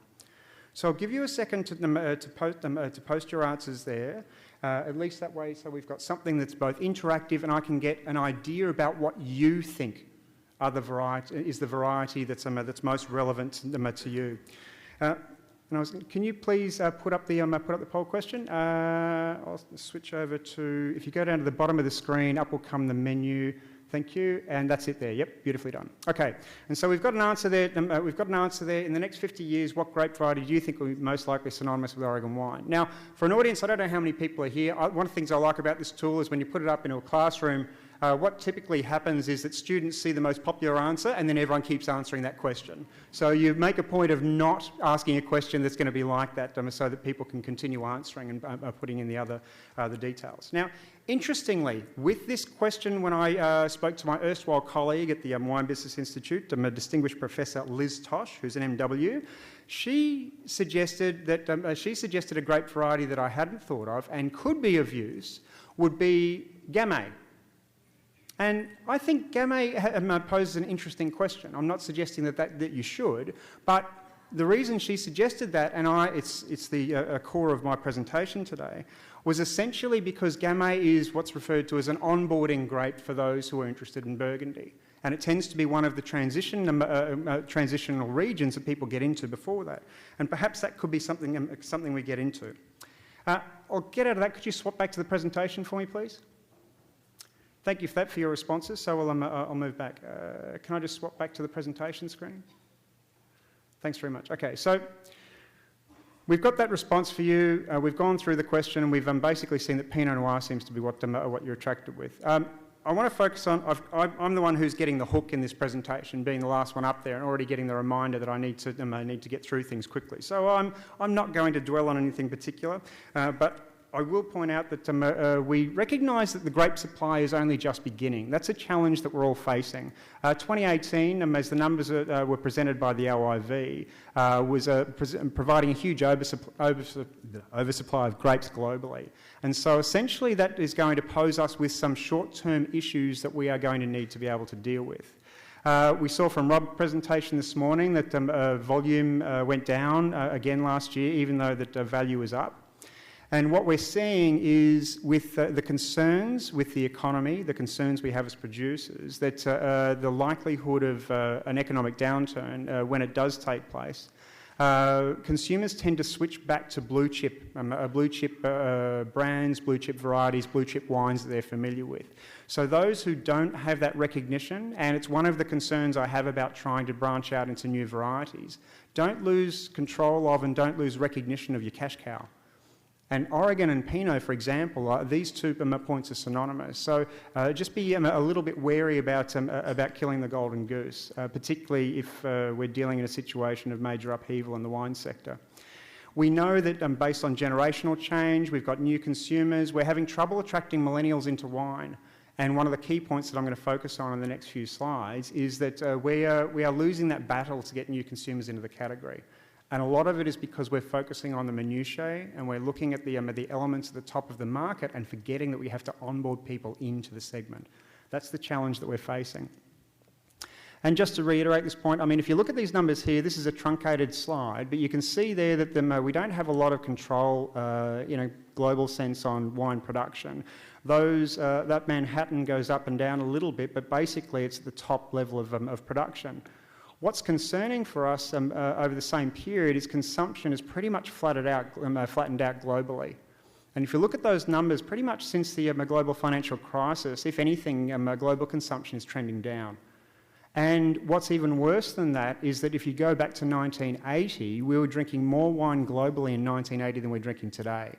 So I'll give you a second to post your answers there, at least that way, so we've got something that's both interactive and I can get an idea about what you think is the variety that's most relevant to you. And can you please put up the poll question? I'll switch over to, if you go down to the bottom of the screen, up will come the menu. Thank you, and that's it there. Yep, beautifully done. Okay, and so we've got an answer there. In the next 50 years, what grape variety do you think will be most likely synonymous with Oregon wine? Now, for an audience, I don't know how many people are here. One of the things I like about this tool is when you put it up into a classroom, what typically happens is that students see the most popular answer and then everyone keeps answering that question. So you make a point of not asking a question that's going to be like that so that people can continue answering and putting in the other details. Now, interestingly, with this question, when I spoke to my erstwhile colleague at the Wine Business Institute, a distinguished professor, Liz Tosh, who's an MW, she suggested a grape variety that I hadn't thought of and could be of use would be Gamay. And I think Gamay poses an interesting question. I'm not suggesting that you should, but the reason she suggested that, and it's the core of my presentation today, was essentially because Gamay is what's referred to as an onboarding grape for those who are interested in Burgundy. And it tends to be one of the transitional regions that people get into before that. And perhaps that could be something we get into. I'll get out of that. Could you swap back to the presentation for me, please? Thank you for your responses. So I'll move back. Can I just swap back to the presentation screen? Thanks very much. Okay, so we've got that response for you. We've gone through the question and we've basically seen that Pinot Noir seems to be what you're attracted with. I want to focus on, I'm the one who's getting the hook in this presentation, being the last one up there and already getting the reminder that I need to get through things quickly. So I'm not going to dwell on anything particular, but I will point out that we recognise that the grape supply is only just beginning. That's a challenge that we're all facing. 2018, as the numbers were presented by the LIV, was providing a huge oversupply of grapes globally. And so essentially that is going to pose us with some short-term issues that we are going to need to be able to deal with. We saw from Rob's presentation this morning that volume went down again last year, even though that value was up. And what we're seeing is with the concerns with the economy, the concerns we have as producers, that the likelihood of an economic downturn, when it does take place, consumers tend to switch back to blue chip brands, blue chip varieties, blue chip wines that they're familiar with. So those who don't have that recognition, and it's one of the concerns I have about trying to branch out into new varieties, don't lose control of and don't lose recognition of your cash cow. And Oregon and Pinot, for example, these two points are synonymous. So just be a little bit wary about killing the golden goose, particularly if we're dealing in a situation of major upheaval in the wine sector. We know that based on generational change, we've got new consumers. We're having trouble attracting millennials into wine. And one of the key points that I'm going to focus on in the next few slides is that we are losing that battle to get new consumers into the category. And a lot of it is because we're focusing on the minutiae and we're looking at the elements at the top of the market and forgetting that we have to onboard people into the segment. That's the challenge that we're facing. And just to reiterate this point, I mean, if you look at these numbers here, this is a truncated slide, but you can see there that we don't have a lot of control in a global sense on wine production. That Manhattan goes up and down a little bit, but basically it's the top level of production. What's concerning for us over the same period is consumption has pretty much flattened out globally. And if you look at those numbers, pretty much since the global financial crisis, if anything, global consumption is trending down. And what's even worse than that is that if you go back to 1980, we were drinking more wine globally in 1980 than we're drinking today.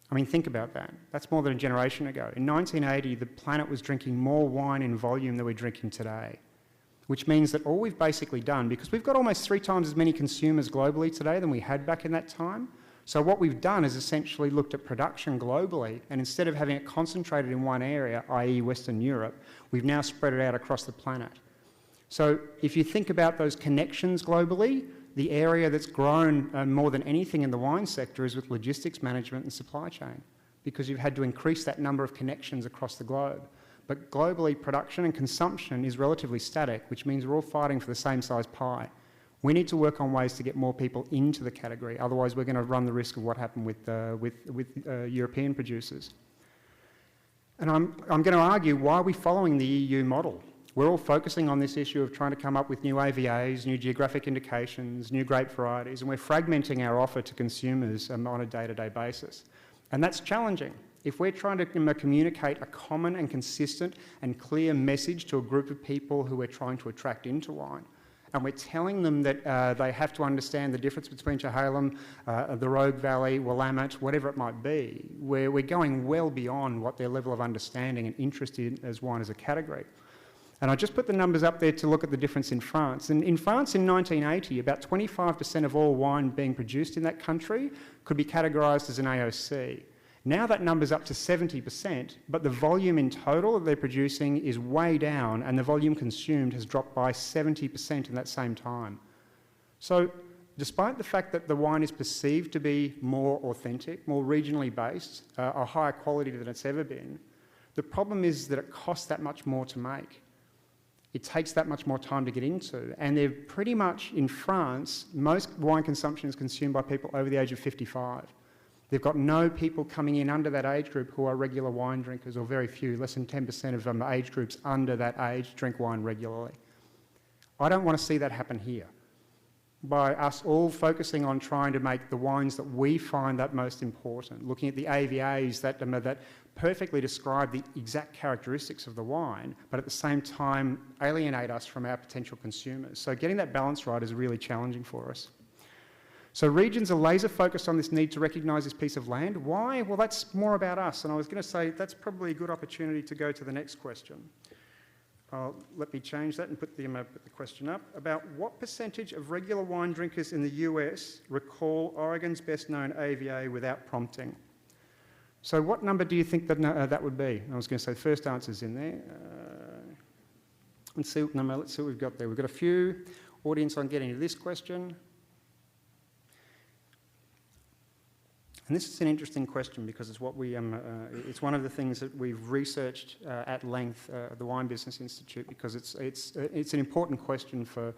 I mean, think about that. That's more than a generation ago. In 1980, the planet was drinking more wine in volume than we're drinking today. Which means that all we've basically done, because we've got almost 3 times as many consumers globally today than we had back in that time, so what we've done is essentially looked at production globally, and instead of having it concentrated in one area, i.e. Western Europe, we've now spread it out across the planet. So if you think about those connections globally, the area that's grown more than anything in the wine sector is with logistics management and supply chain, because you've had to increase that number of connections across the globe. But globally, production and consumption is relatively static, which means we're all fighting for the same size pie. We need to work on ways to get more people into the category. Otherwise, we're going to run the risk of what happened with European producers. And I'm going to argue, why are we following the EU model? We're all focusing on this issue of trying to come up with new AVAs, new geographic indications, new grape varieties, and we're fragmenting our offer to consumers on a day-to-day basis. And that's challenging. If we're trying to communicate a common and consistent and clear message to a group of people who we're trying to attract into wine, and we're telling them that they have to understand the difference between Chehalem, the Rogue Valley, Willamette, whatever it might be, we're going well beyond what their level of understanding and interest in as wine as a category. And I just put the numbers up there to look at the difference in France. And in France in 1980, about 25% of all wine being produced in that country could be categorised as an AOC. Now that number's up to 70%, but the volume in total that they're producing is way down, and the volume consumed has dropped by 70% in that same time. So despite the fact that the wine is perceived to be more authentic, more regionally based, a higher quality than it's ever been, the problem is that it costs that much more to make. It takes that much more time to get into. And they're pretty much, in France, most wine consumption is consumed by people over the age of 55. They've got no people coming in under that age group who are regular wine drinkers, or very few. Less than 10% of age groups under that age drink wine regularly. I don't want to see that happen here. By us all focusing on trying to make the wines that we find that most important, looking at the AVAs that perfectly describe the exact characteristics of the wine, but at the same time alienate us from our potential consumers. So getting that balance right is really challenging for us. So regions are laser focused on this need to recognise this piece of land. Why? Well, that's more about us. And I was going to say that's probably a good opportunity to go to the next question. Let me change that and put the question up. About what percentage of regular wine drinkers in the US recall Oregon's best known AVA without prompting? So what number do you think that would be? I was going to say the first answer's in there. Let's see what we've got there. We've got a few audience on getting to this question. And this is an interesting question because it's what we it's one of the things that we've researched at length at the Wine Business Institute, because it's an important question for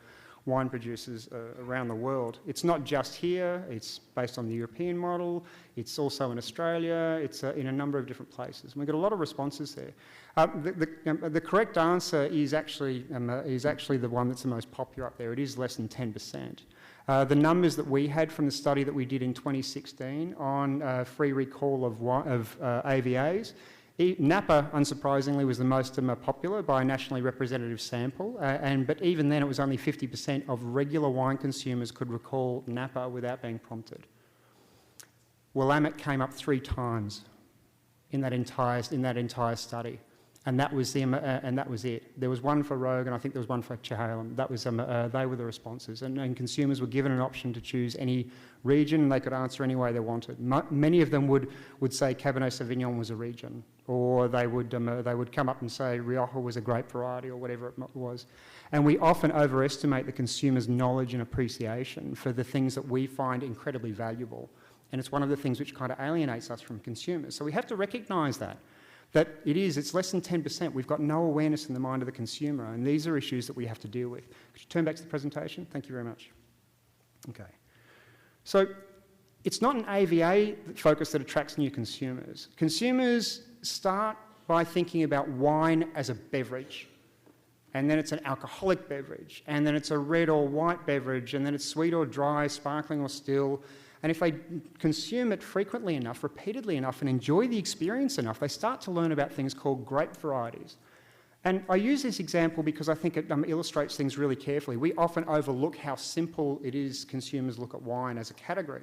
wine producers around the world. It's not just here. It's based on the European model. It's also in Australia. It's in a number of different places. And we've got a lot of responses there. The correct answer is actually the one that's the most popular up there. It is less than 10%. The numbers that we had from the study that we did in 2016 on free recall of AVAs, Napa, unsurprisingly, was the most popular by a nationally representative sample, but even then it was only 50% of regular wine consumers could recall Napa without being prompted. Willamette came up 3 times in that entire study. And that was it. There was one for Rogue, and I think there was one for Chehalem. That was they were the responses, and consumers were given an option to choose any region, and they could answer any way they wanted. Many of them would say Cabernet Sauvignon was a region, or they would come up and say Rioja was a grape variety, or whatever it was. And we often overestimate the consumer's knowledge and appreciation for the things that we find incredibly valuable, and it's one of the things which kind of alienates us from consumers. So we have to recognise that it's less than 10%. We've got no awareness in the mind of the consumer, and these are issues that we have to deal with. Could you turn back to the presentation? Thank you very much. Okay. So it's not an AVA focus that attracts new consumers. Consumers start by thinking about wine as a beverage, and then it's an alcoholic beverage, and then it's a red or white beverage, and then it's sweet or dry, sparkling or still. And if they consume it frequently enough, repeatedly enough, and enjoy the experience enough, they start to learn about things called grape varieties. And I use this example because I think it illustrates things really carefully. We often overlook how simple it is consumers look at wine as a category.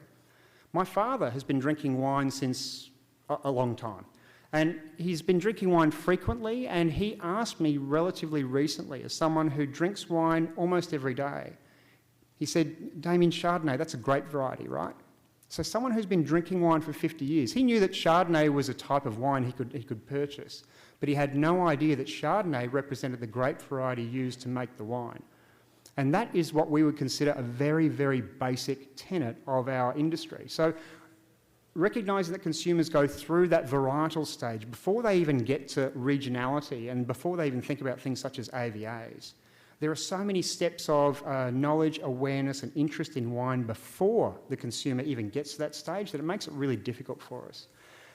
My father has been drinking wine since a long time. And he's been drinking wine frequently, and he asked me relatively recently, as someone who drinks wine almost every day, he said, Damien, Chardonnay, that's a grape variety, right? So someone who's been drinking wine for 50 years, he knew that Chardonnay was a type of wine he could purchase, but he had no idea that Chardonnay represented the grape variety used to make the wine. And that is what we would consider a very, very basic tenet of our industry. So recognising that consumers go through that varietal stage before they even get to regionality and before they even think about things such as AVAs. There are so many steps of knowledge, awareness and interest in wine before the consumer even gets to that stage that it makes it really difficult for us.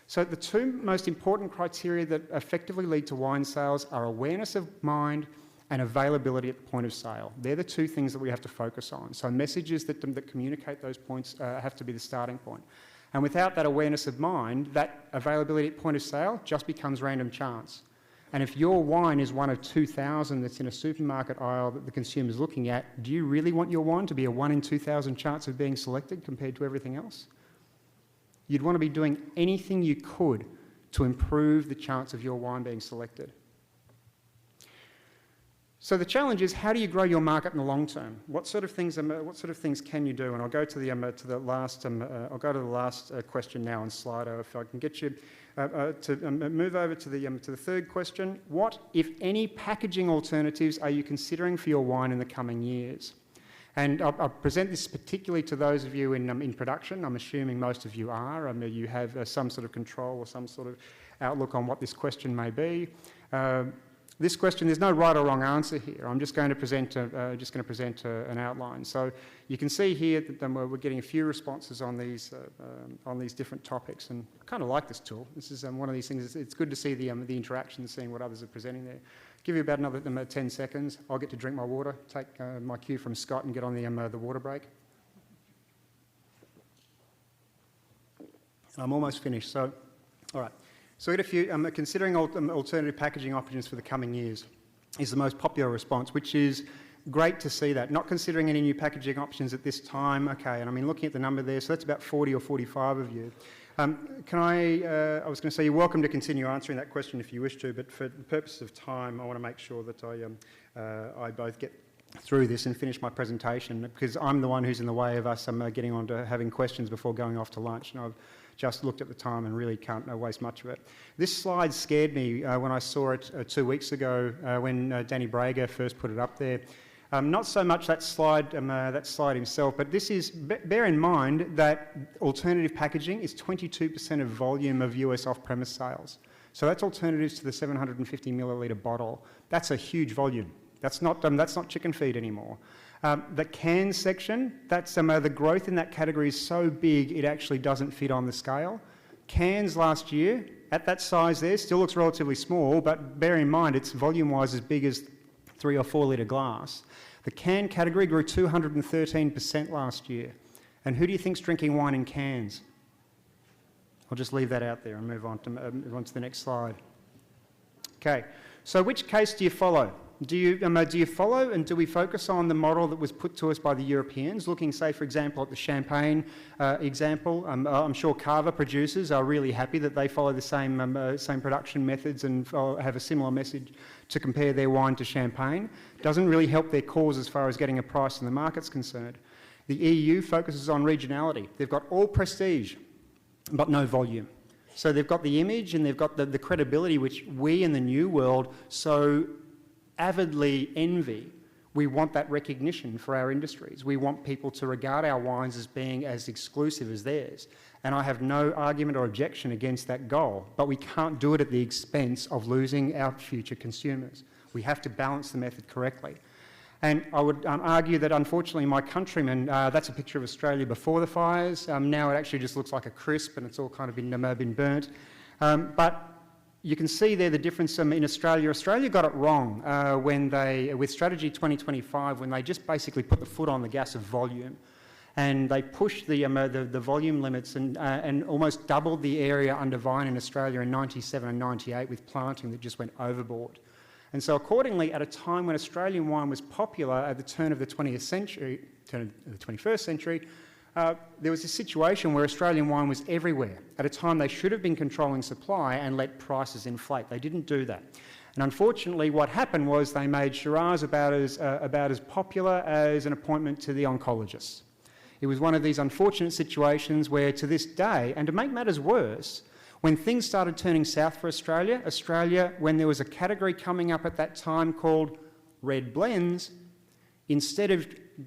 So the 2 most important criteria that effectively lead to wine sales are awareness of mind and availability at the point of sale. They're the two things that we have to focus on. So messages that communicate those points have to be the starting point. And without that awareness of mind, that availability at point of sale just becomes random chance. And if your wine is one of 2,000 that's in a supermarket aisle that the consumer's looking at, do you really want your wine to be a 1 in 2,000 chance of being selected compared to everything else? You'd want to be doing anything you could to improve the chance of your wine being selected. So the challenge is, how do you grow your market in the long term? What sort of things can you do? And I'll go to the last question now on Slido. If I can get you to move over to the third question. What, if any, packaging alternatives are you considering for your wine in the coming years? And I'll present this particularly to those of you in production. I'm assuming most of you are. You have some sort of control or some sort of outlook on what this question may be. This question, there's no right or wrong answer here. I'm just going to present an outline. So you can see here that we're getting a few responses on these different topics, and I kind of like this tool. This is one of these things. It's good to see the interaction, seeing what others are presenting there. Give you about another 10 seconds. I'll get to drink my water, take my cue from Scott, and get on the water break. I'm almost finished. So, all right. So if you considering alternative packaging options for the coming years is the most popular response, which is great to see that. Not considering any new packaging options at this time, okay, and I mean looking at the number there, so that's about 40 or 45 of you. I was going to say you're welcome to continue answering that question if you wish to, but for the purpose of time, I want to make sure that I both get through this and finish my presentation, because I'm the one who's in the way of us getting on to having questions before going off to lunch, and I've just looked at the time and really can't waste much of it. This slide scared me when I saw it 2 weeks ago when Danny Brager first put it up there. Not so much that slide himself, but this is, bear in mind that alternative packaging is 22% of volume of US off-premise sales. So that's alternatives to the 750 millilitre bottle. That's a huge volume. That's not chicken feed anymore. The cans section, the growth in that category is so big it actually doesn't fit on the scale. Cans last year, at that size there, still looks relatively small, but bear in mind it's volume-wise as big as 3 or 4 litre glass. The can category grew 213% last year. And who do you think's drinking wine in cans? I'll just leave that out there and move on to the next slide. Okay, so which case do you follow? Do you follow and do we focus on the model that was put to us by the Europeans, looking, say, for example, at the champagne example? I'm sure Cava producers are really happy that they follow the same production methods and have a similar message to compare their wine to champagne. Doesn't really help their cause as far as getting a price in the market's concerned. The EU focuses on regionality. They've got all prestige, but no volume. So they've got the image and they've got the credibility which we in the new world so avidly envy. We want that recognition for our industries. We want people to regard our wines as being as exclusive as theirs. And I have no argument or objection against that goal, but we can't do it at the expense of losing our future consumers. We have to balance the method correctly. And I would argue that unfortunately my countrymen, that's a picture of Australia before the fires. Now it actually just looks like a crisp and it's all kind of been burnt. But you can see there the difference in Australia. Australia got it wrong with Strategy 2025, when they just basically put the foot on the gas of volume, and they pushed the volume limits and almost doubled the area under vine in Australia in 97 and 98 with planting that just went overboard. And so accordingly, at a time when Australian wine was popular at the turn of the 21st century, there was a situation where Australian wine was everywhere. At a time they should have been controlling supply and let prices inflate. They didn't do that. And unfortunately, what happened was they made Shiraz about as popular as an appointment to the oncologist. It was one of these unfortunate situations where to this day, and to make matters worse, when things started turning south for Australia, when there was a category coming up at that time called red blends, instead of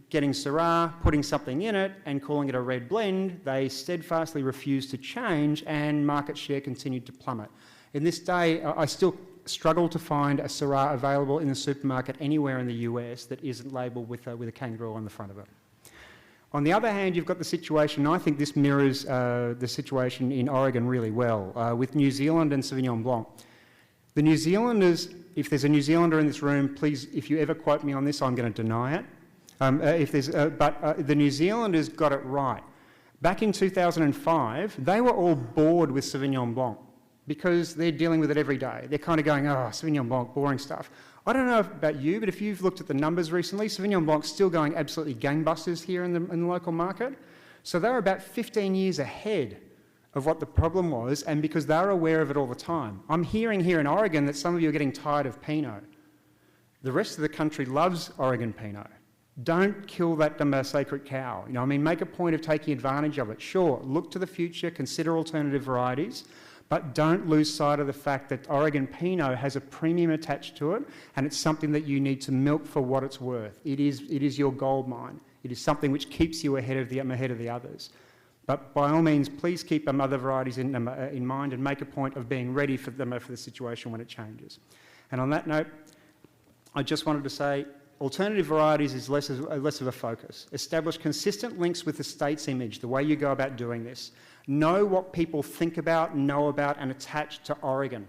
getting Syrah, putting something in it and calling it a red blend, they steadfastly refused to change and market share continued to plummet. In this day, I still struggle to find a Syrah available in the supermarket anywhere in the US that isn't labelled with a kangaroo on the front of it. On the other hand, you've got the situation, I think this mirrors the situation in Oregon really well, with New Zealand and Sauvignon Blanc. The New Zealanders, if there's a New Zealander in this room, please, if you ever quote me on this, I'm going to deny it. The New Zealanders got it right. Back in 2005, they were all bored with Sauvignon Blanc because they're dealing with it every day. They're kind of going, oh, Sauvignon Blanc, boring stuff. I don't know about you, but if you've looked at the numbers recently, Sauvignon Blanc's still going absolutely gangbusters here in the local market. So they're about 15 years ahead of what the problem was, and because they're aware of it all the time. I'm hearing here in Oregon that some of you are getting tired of Pinot. The rest of the country loves Oregon Pinot. Don't kill that sacred cow. You know, I mean, make a point of taking advantage of it. Sure, look to the future, consider alternative varieties, but don't lose sight of the fact that Oregon Pinot has a premium attached to it, and it's something that you need to milk for what it's worth. It is your gold mine. It is something which keeps you ahead of the others. But by all means, please keep other varieties in mind and make a point of being ready for the situation when it changes. And on that note, I just wanted to say, alternative varieties is less of a focus. Establish consistent links with the state's image, the way you go about doing this. Know what people think about, know about, and attach to Oregon.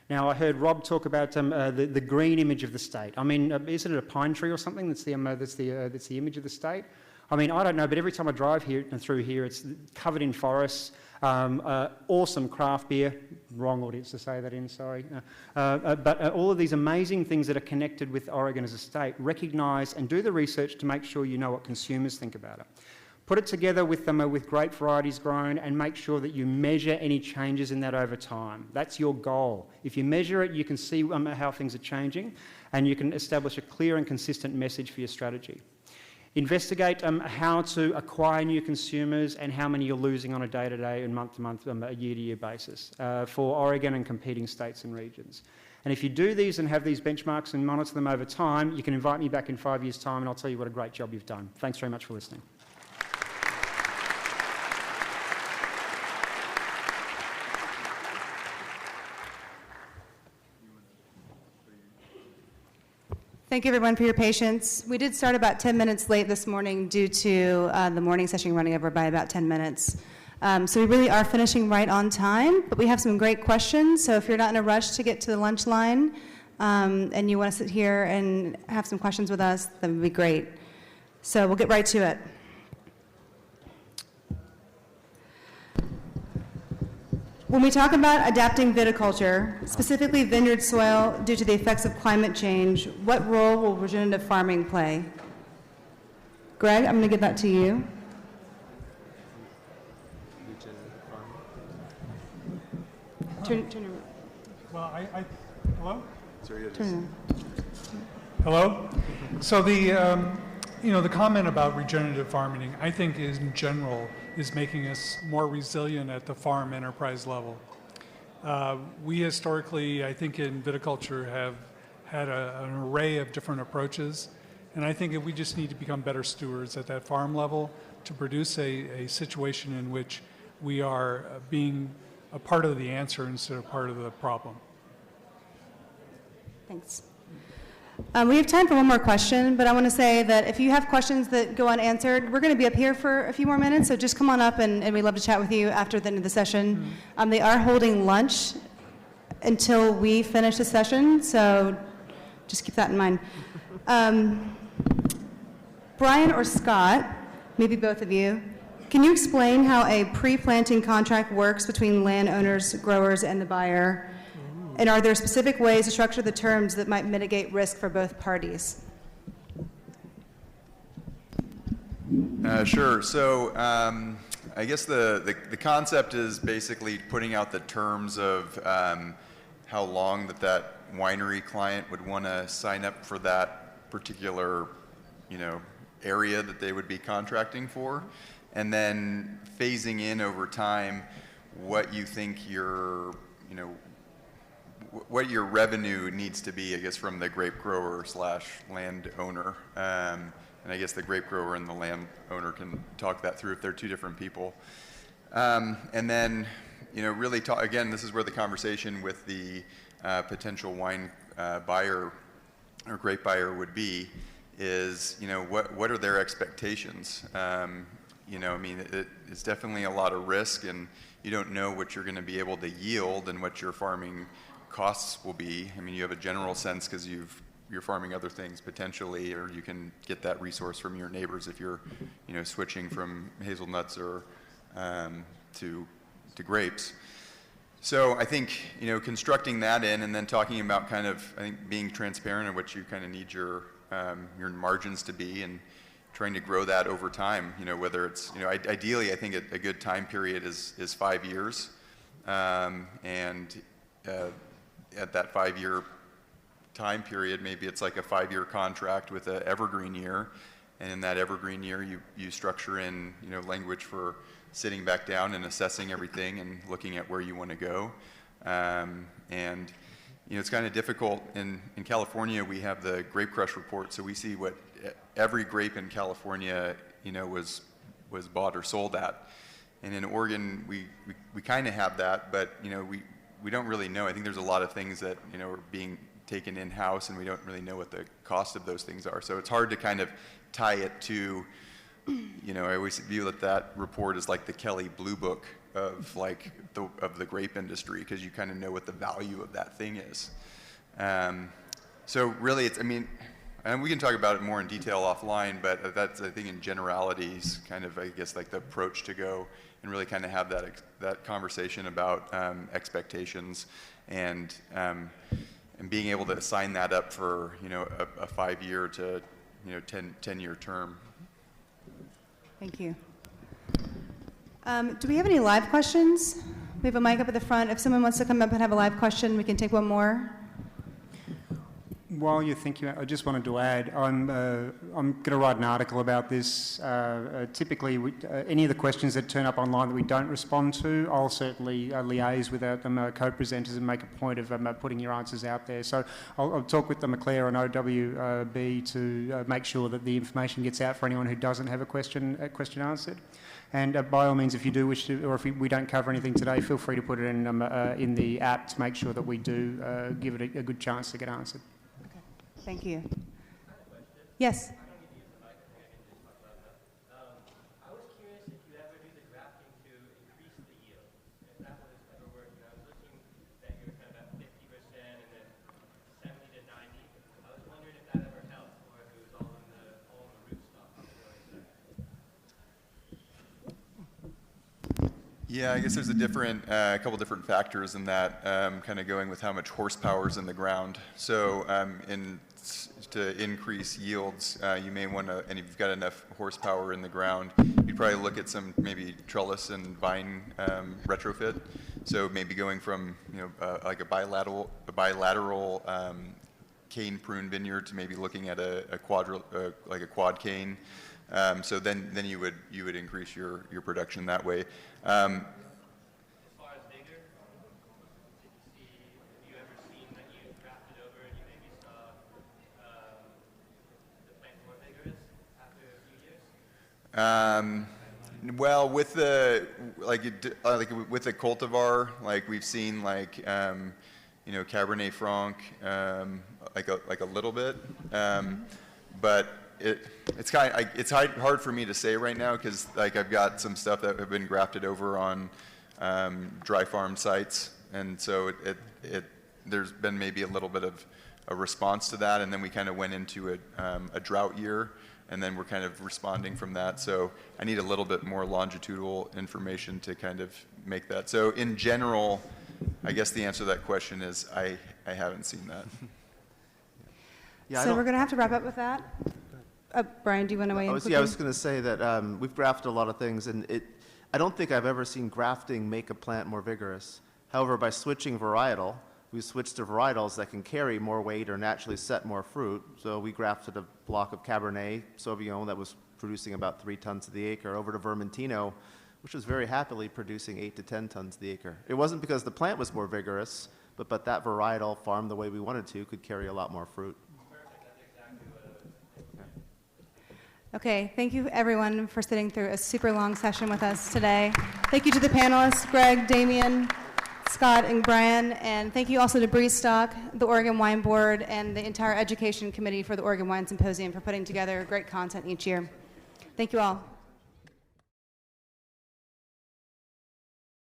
Now, I heard Rob talk about the green image of the state. I mean, isn't it a pine tree or something that's the image of the state? I mean, I don't know, but every time I drive through here, it's covered in forests, awesome craft beer. Wrong audience to say that in, sorry. But all of these amazing things that are connected with Oregon as a state, recognise and do the research to make sure you know what consumers think about it. Put it together with great varieties grown and make sure that you measure any changes in that over time. That's your goal. If you measure it, you can see how things are changing and you can establish a clear and consistent message for your strategy. Investigate how to acquire new consumers and how many you're losing on a day-to-day and month-to-month, a year-to-year basis for Oregon and competing states and regions. And if you do these and have these benchmarks and monitor them over time, you can invite me back in 5 years' time and I'll tell you what a great job you've done. Thanks very much for listening. Thank you, everyone, for your patience. We did start about 10 minutes late this morning due to the morning session running over by about 10 minutes. So we really are finishing right on time, but we have some great questions. So if you're not in a rush to get to the lunch line and you want to sit here and have some questions with us, that would be great. So we'll get right to it. When we talk about adapting viticulture, specifically vineyard soil due to the effects of climate change, what role will regenerative farming play? Greg, I'm going to give that to you. Turn your... Well, hello? Sorry, Hello? So the comment about regenerative farming, I think in general, is making us more resilient at the farm enterprise level. We historically, I think in viticulture, have had an array of different approaches, and I think we just need to become better stewards at that farm level to produce a situation in which we are being a part of the answer instead of part of the problem. Thanks. We have time for one more question, but I want to say that if you have questions that go unanswered, we're going to be up here for a few more minutes, so just come on up and we'd love to chat with you after the end of the session. They are holding lunch until we finish the session, so just keep that in mind. Brian or Scott, maybe both of you, can you explain how a pre-planting contract works between landowners, growers, and the buyer? And are there specific ways to structure the terms that might mitigate risk for both parties? Sure. So I guess the concept is basically putting out the terms of how long that winery client would want to sign up for that particular, area that they would be contracting for, and then phasing in over time what you think your what your revenue needs to be, I guess, from the grape grower / landowner. And I guess the grape grower and the landowner can talk that through if they're two different people. And then, really talk, again, this is where the conversation with the potential wine buyer or grape buyer would be, is, what are their expectations? It's definitely a lot of risk, and you don't know what you're going to be able to yield and what your farming costs will be. I mean, you have a general sense because you're farming other things potentially, or you can get that resource from your neighbors if you're, switching from hazelnuts or to grapes. So I think, constructing that in and then talking about kind of, I think, being transparent in what you kind of need your margins to be and trying to grow that over time, whether it's, ideally, I think a good time period is 5 years. And at that 5-year time period, maybe it's like a 5-year contract with an evergreen year. And in that evergreen year, you structure in, language for sitting back down and assessing everything and looking at where you want to go. And it's kind of difficult. In California, we have the grape crush report, so we see what every grape in California, was bought or sold at. And in Oregon, we kind of have that, but we don't really know. I think there's a lot of things that are being taken in-house, and we don't really know what the cost of those things are. So it's hard to kind of tie it to. I always view that report as like the Kelly Blue Book of like the grape industry, because you kind of know what the value of that thing is. So really, and we can talk about it more in detail offline, but that's, I think, in generalities, kind of, I guess, like the approach to go and really kind of have that conversation about expectations and being able to sign that up for a 5-year to 10-year term. Thank you. Do we have any live questions? We have a mic up at the front. If someone wants to come up and have a live question, we can take one more. While you're thinking, I just wanted to add, I'm going to write an article about this. Typically, any of the questions that turn up online that we don't respond to, I'll certainly liaise with our co-presenters and make a point of putting your answers out there. So I'll talk with Claire and OWB to make sure that the information gets out for anyone who doesn't have a question answered. And by all means, if you do wish to, or if we don't cover anything today, feel free to put it in the app to make sure that we do give it a good chance to get answered. Thank you. Yes? I was curious if you ever do the grafting to increase the yield, if that was ever working. I was looking that you were kind of at 50% and then 70 to 90. I was wondering if that ever helped, or if it was all in the rootstock on the growing side. Yeah, I guess there's a couple different factors in that, kind of going with how much horsepower is in the ground. So to increase yields, you may want to, and if you've got enough horsepower in the ground, you'd probably look at some maybe trellis and vine retrofit. So maybe going from like a bilateral cane prune vineyard to maybe looking at a quad cane. So then you would increase your production that way. As far as vigor, have you ever seen that you grafted over and you maybe saw the plant more vigorous after a few years? Well, with the with the cultivar, like we've seen Cabernet Franc, like a little bit, but it's hard for me to say right now because I've got some stuff that have been grafted over on dry farm sites, and so there's been maybe a little bit of a response to that, and then we kind of went into a drought year, and then we're kind of responding from that. So I need a little bit more longitudinal information to kind of make that. So in general, I guess the answer to that question is I haven't seen that. Yeah, so we're going to have to wrap up with that. Brian, do you want to weigh in quickly? I was going to say that we've grafted a lot of things, and I don't think I've ever seen grafting make a plant more vigorous. However, by switching varietal, we switched to varietals that can carry more weight or naturally set more fruit. So we grafted a block of Cabernet Sauvignon that was producing about 3 tons to the acre over to Vermentino, which was very happily producing 8 to 10 tons to the acre. It wasn't because the plant was more vigorous, but that varietal farmed the way we wanted to could carry a lot more fruit. Okay, thank you everyone for sitting through a super long session with us today. Thank you to the panelists, Greg, Damien, Scott, and Brian, and thank you also to Breeze Stock, the Oregon Wine Board, and the entire education committee for the Oregon Wine Symposium for putting together great content each year. Thank you all.